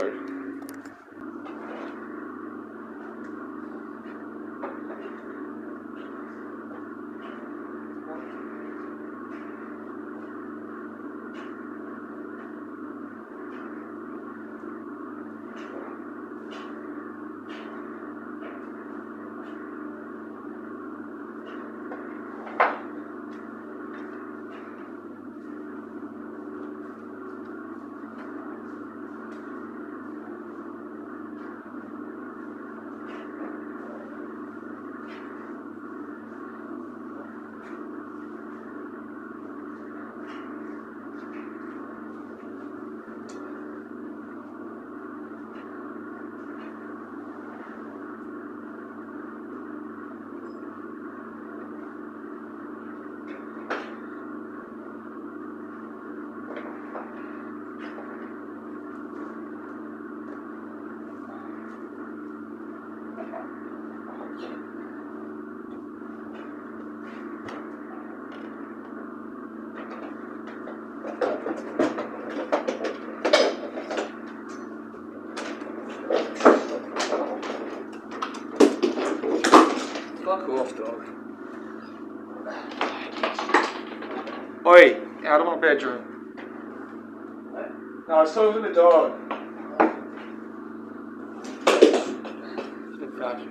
Fuck off, dog. Oi, out of my bedroom. No, I was talking to the dog. It's been vacuum.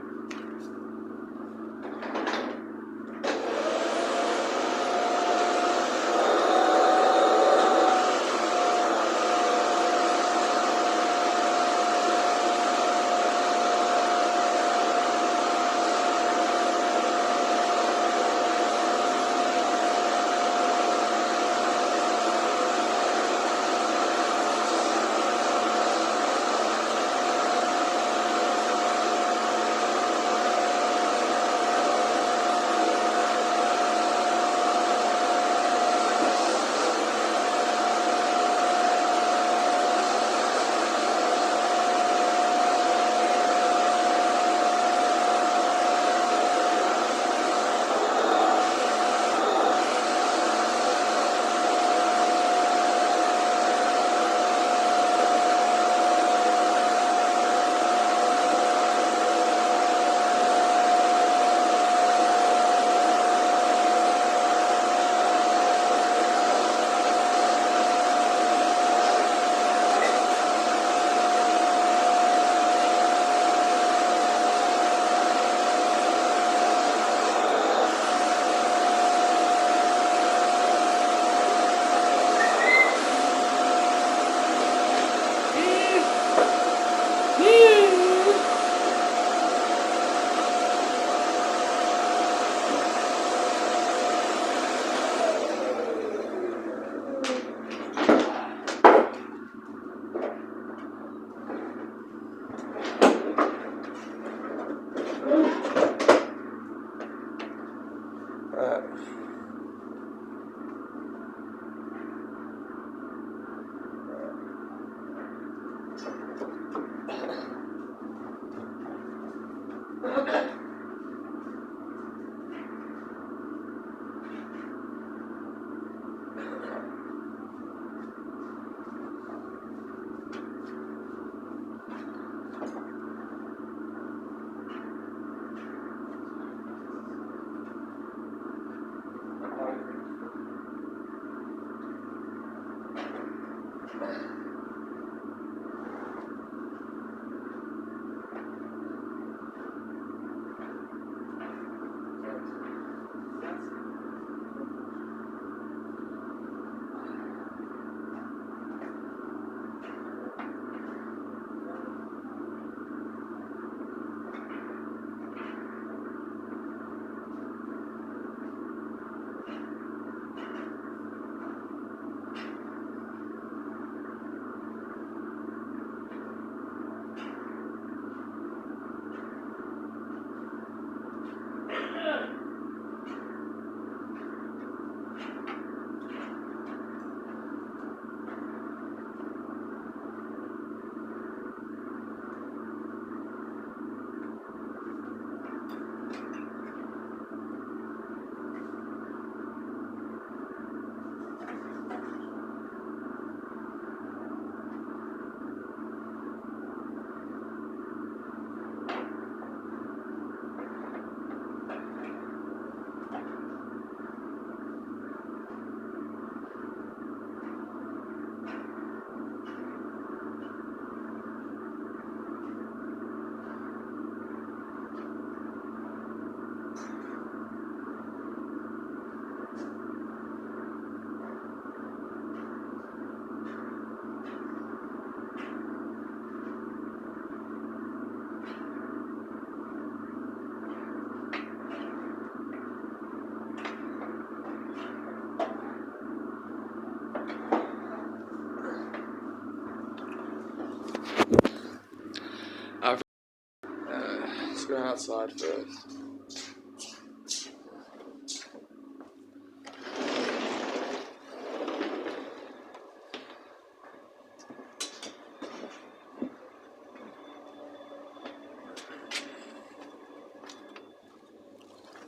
Let's go outside first.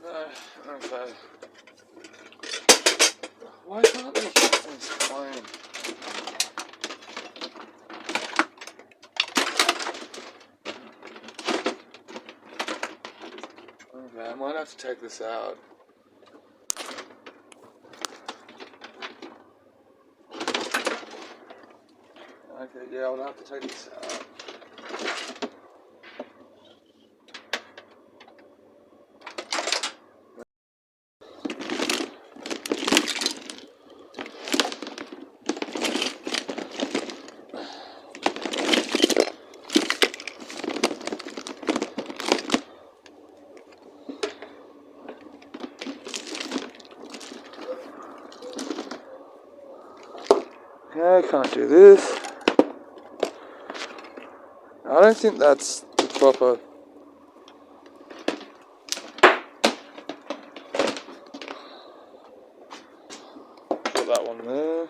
No, okay. Why can't they keep things clean? Okay, I might have to take this out. Okay, yeah, I'll have to take this out. Okay, I can't do this. I don't think that's the proper. Put that one there.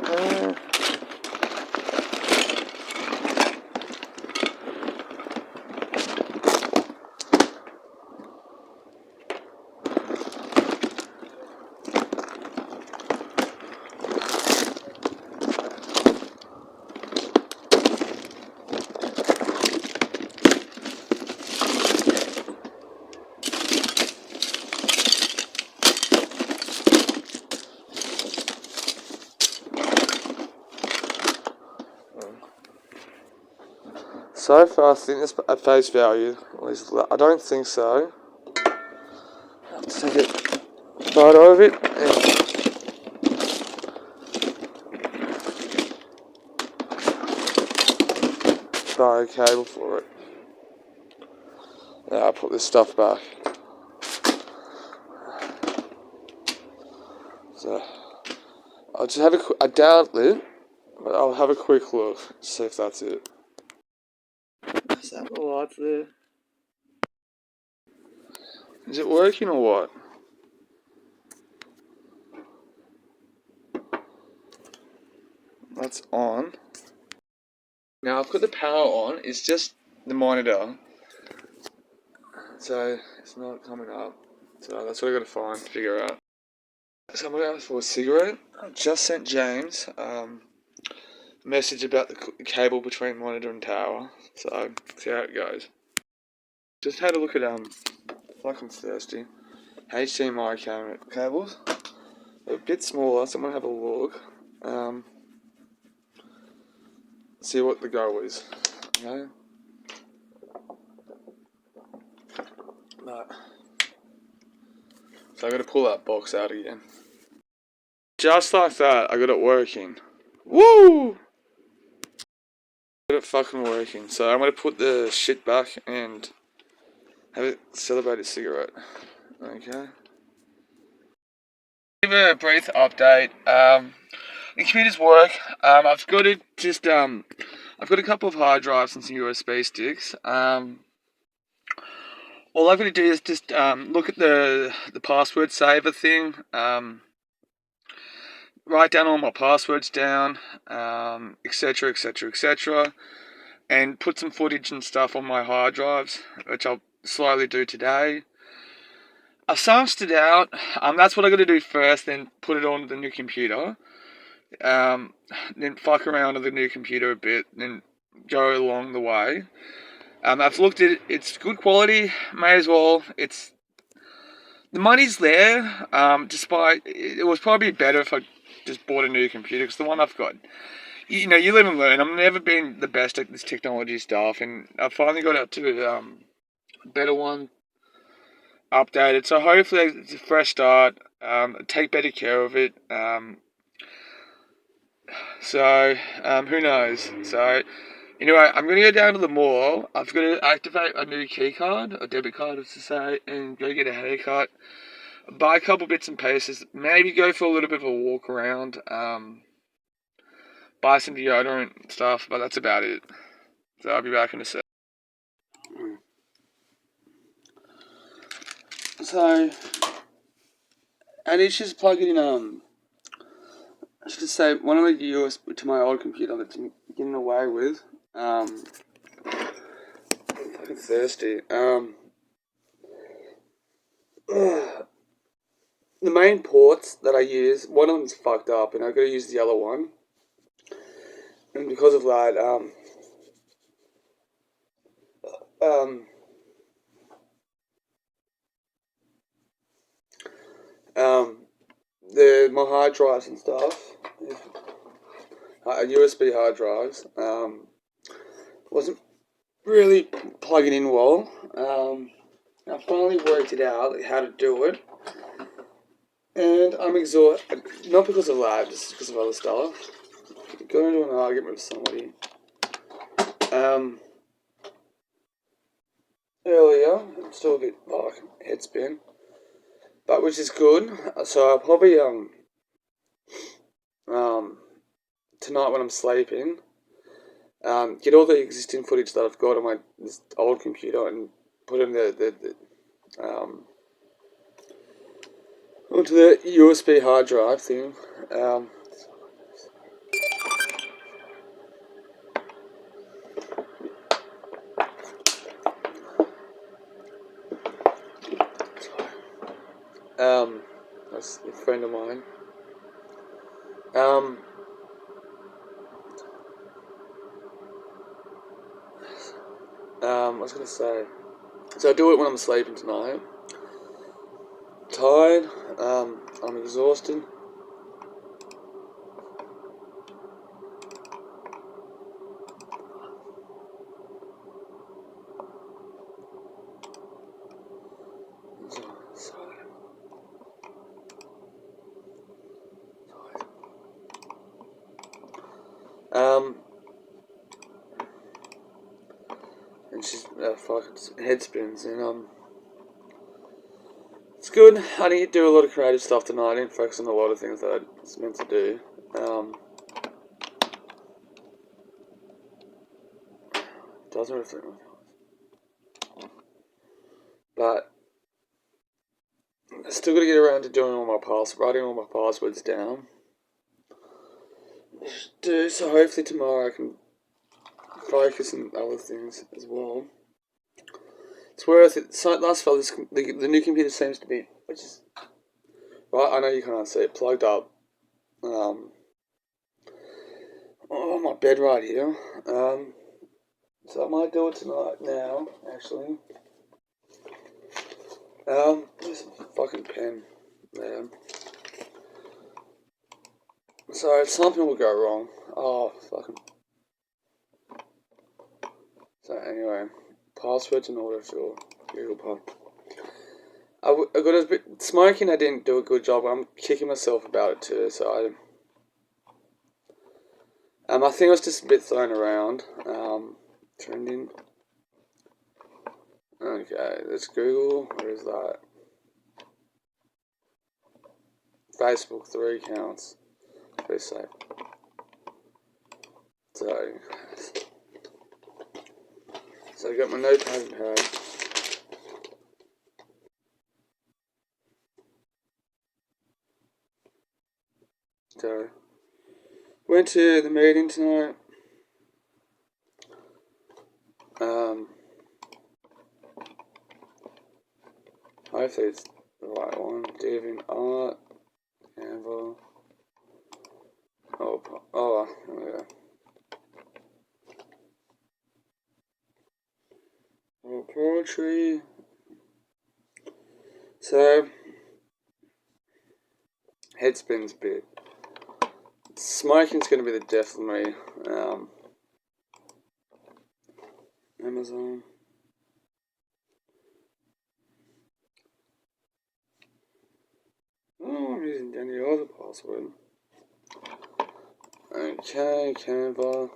Okay. So far, I think this at face value. At least I don't think so. Let's take a photo of it. And buy a cable for it. Now I'll put this stuff back. So I'll just have I doubt it, but I'll have a quick look, see if that's it. Is that the lights there? Is it working or what? That's on. Now I've got the power on, it's just the monitor. So it's not coming up. So that's what I gotta figure out. So I'm gonna ask for a cigarette. I've just sent James message about the cable between monitor and tower. So, see how it goes. Just had a look at, like I'm thirsty, HDMI camera cables. They're a bit smaller, so I'm going to have a look. See what the go is. Okay? No. So I got to pull that box out again. Just like that, I got it working. Woo! Got it fucking working. So I'm going to put the shit back and have a celebrated cigarette. Okay. Give a brief update. The computers work. I've got it just I've got a couple of hard drives and some USB sticks. All I've got to do is just look at the password saver thing. Write down all my passwords down, etc, etc, etc, and put some footage and stuff on my hard drives, which I'll slowly do today. I've sourced it out. That's what I got to do first. Then put it on the new computer. Then fuck around with the new computer a bit. Then go along the way. I've looked at it. It's good quality. May as well. The money's there. Despite it was probably better if I just bought a new computer, because the one I've got, you live and learn. I've never been the best at this technology stuff, and I finally got up to a better one, updated. So hopefully it's a fresh start. Take better care of it. Who knows? So anyway, I'm gonna go down to the mall. I've got to activate a new key card, or debit card, as to say, and go get a haircut. Buy a couple bits and pieces. Maybe go for a little bit of a walk around. Buy some deodorant and stuff, but that's about it. So I'll be back in a sec. So I need to just plug it in. I should just say one of the USB to my old computer that's been getting away with. I'm fucking thirsty. The main ports that I use, one of them's fucked up, and I've got to use the other one. And because of that, my hard drives and stuff, USB hard drives, wasn't really plugging in well. I finally worked it out how to do it, and I'm exhausted. Not because of that, just because of other stuff. Got into an argument with somebody earlier. I'm still a bit like head spin, but which is good. So I'll probably tonight when I'm sleeping, get all the existing footage that I've got on this old computer and put in onto the USB hard drive thing. That's a friend of mine. I was gonna say, so I do it when I'm sleeping tonight. Tired. I'm exhausted. And she's fucking head spins, and it's good. I need to do a lot of creative stuff tonight. I didn't focus on a lot of things that I was meant to do. Doesn't reflect my thoughts, but I still got to get around to doing writing all my passwords down. So hopefully tomorrow I can focus on other things as well. It's worth it. So last fall, the new computer seems to be, which is right. I know you can't see it, plugged up. Oh, my bed right here. So I might do it tonight now, actually. This fucking pen. So something will go wrong. Oh, fucking. So anyway, passwords in order for Google Pod. I got a bit smoking. I didn't do a good job. I'm kicking myself about it too. So I think it was just a bit thrown around. Trending. Okay, let's Google. Where is that? Facebook 3 accounts. Very safe. So I got my notepad and pad. So went to the meeting tonight. Hopefully it's the right one. Deviant Art, Canva. Oh, yeah. Oh, poetry. So head spins a bit. Smoking's going to be the death of me. Amazon. Oh, I'm using any other password. Okay, Canva.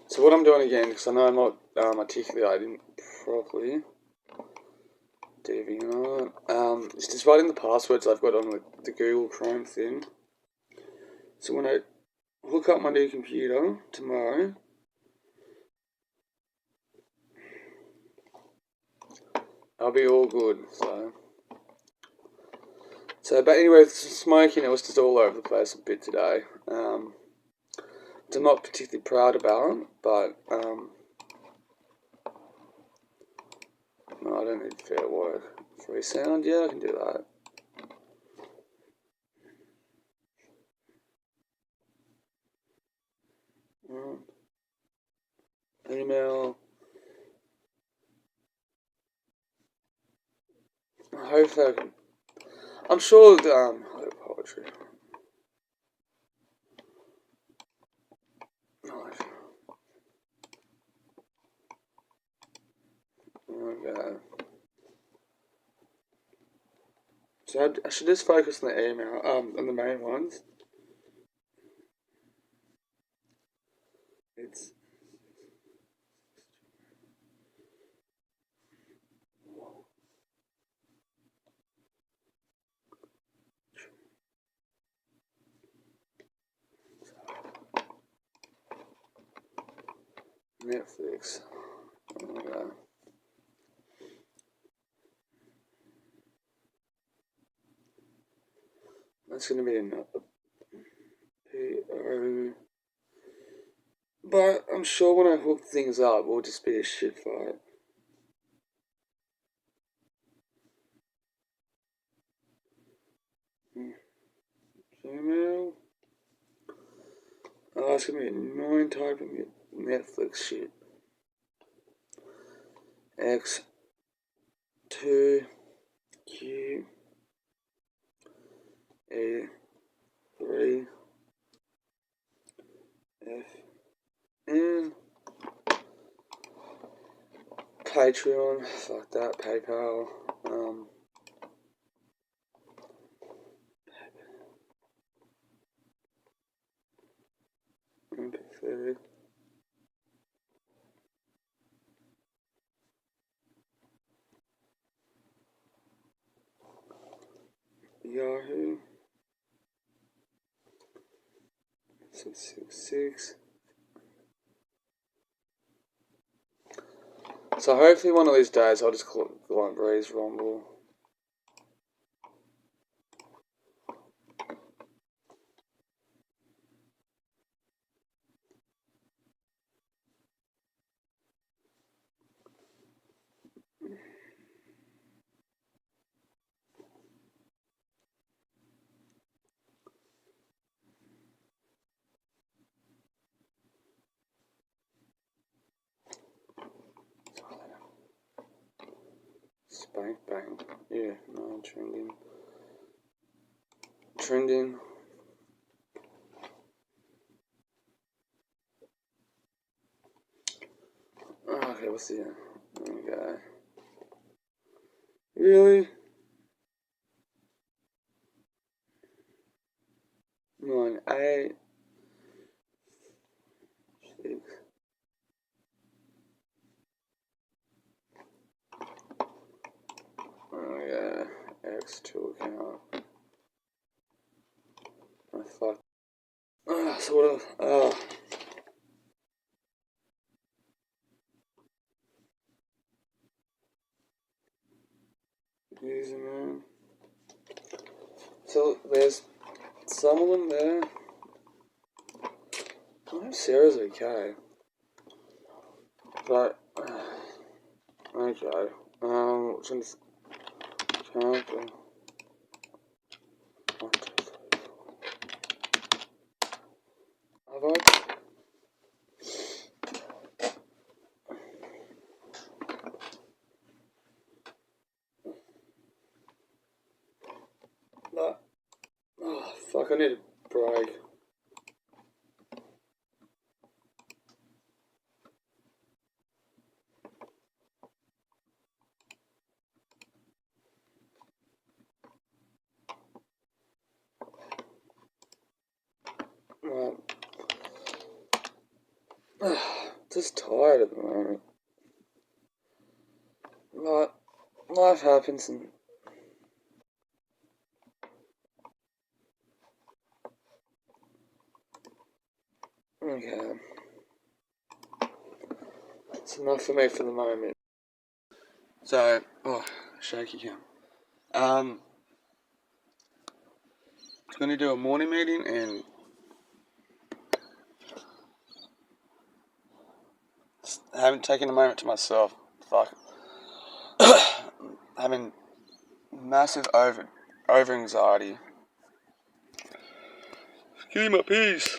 So what I'm doing again, because I know I'm not articulating properly. Deviant. It's just writing the passwords I've got on the Google Chrome thing. So when I hook up my new computer tomorrow, I'll be all good. So but anyway, smoking, it was just all over the place a bit today. Which I'm not particularly proud about, but no, I don't need fair work. Free sound, yeah, I can do that. Email. Hopefully I can. I'm sure poetry. Nice. Okay. So I should just focus on the email, on the main ones. It's Netflix. Okay. That's going to be another PO. But I'm sure when I hook things up, it'll just be a shit fight. Gmail. Oh, it's going to be annoying typing it. Netflix shit. X2 Q A 3 F N Patreon, fuck that, PayPal, empathetic, Yahoo, 666. So hopefully one of these days I'll just go on Breeze Rumble. bang, bang. Yeah, 9 trending. Trending. Okay, what's the there we go. Really? 9, 8, 6. Oh yeah, X2 account. Oh fuck. So what else? Username. So there's some of them there. I hope Sarah's okay. But okay. Since character. Have I? No. Oh fuck! I need a break. Right. Just tired at the moment. But life happens and okay. It's enough for me for the moment. So, shaky cam. I'm gonna do a morning meeting and I haven't taken a moment to myself. Fuck. Having massive over anxiety. Give me my peace.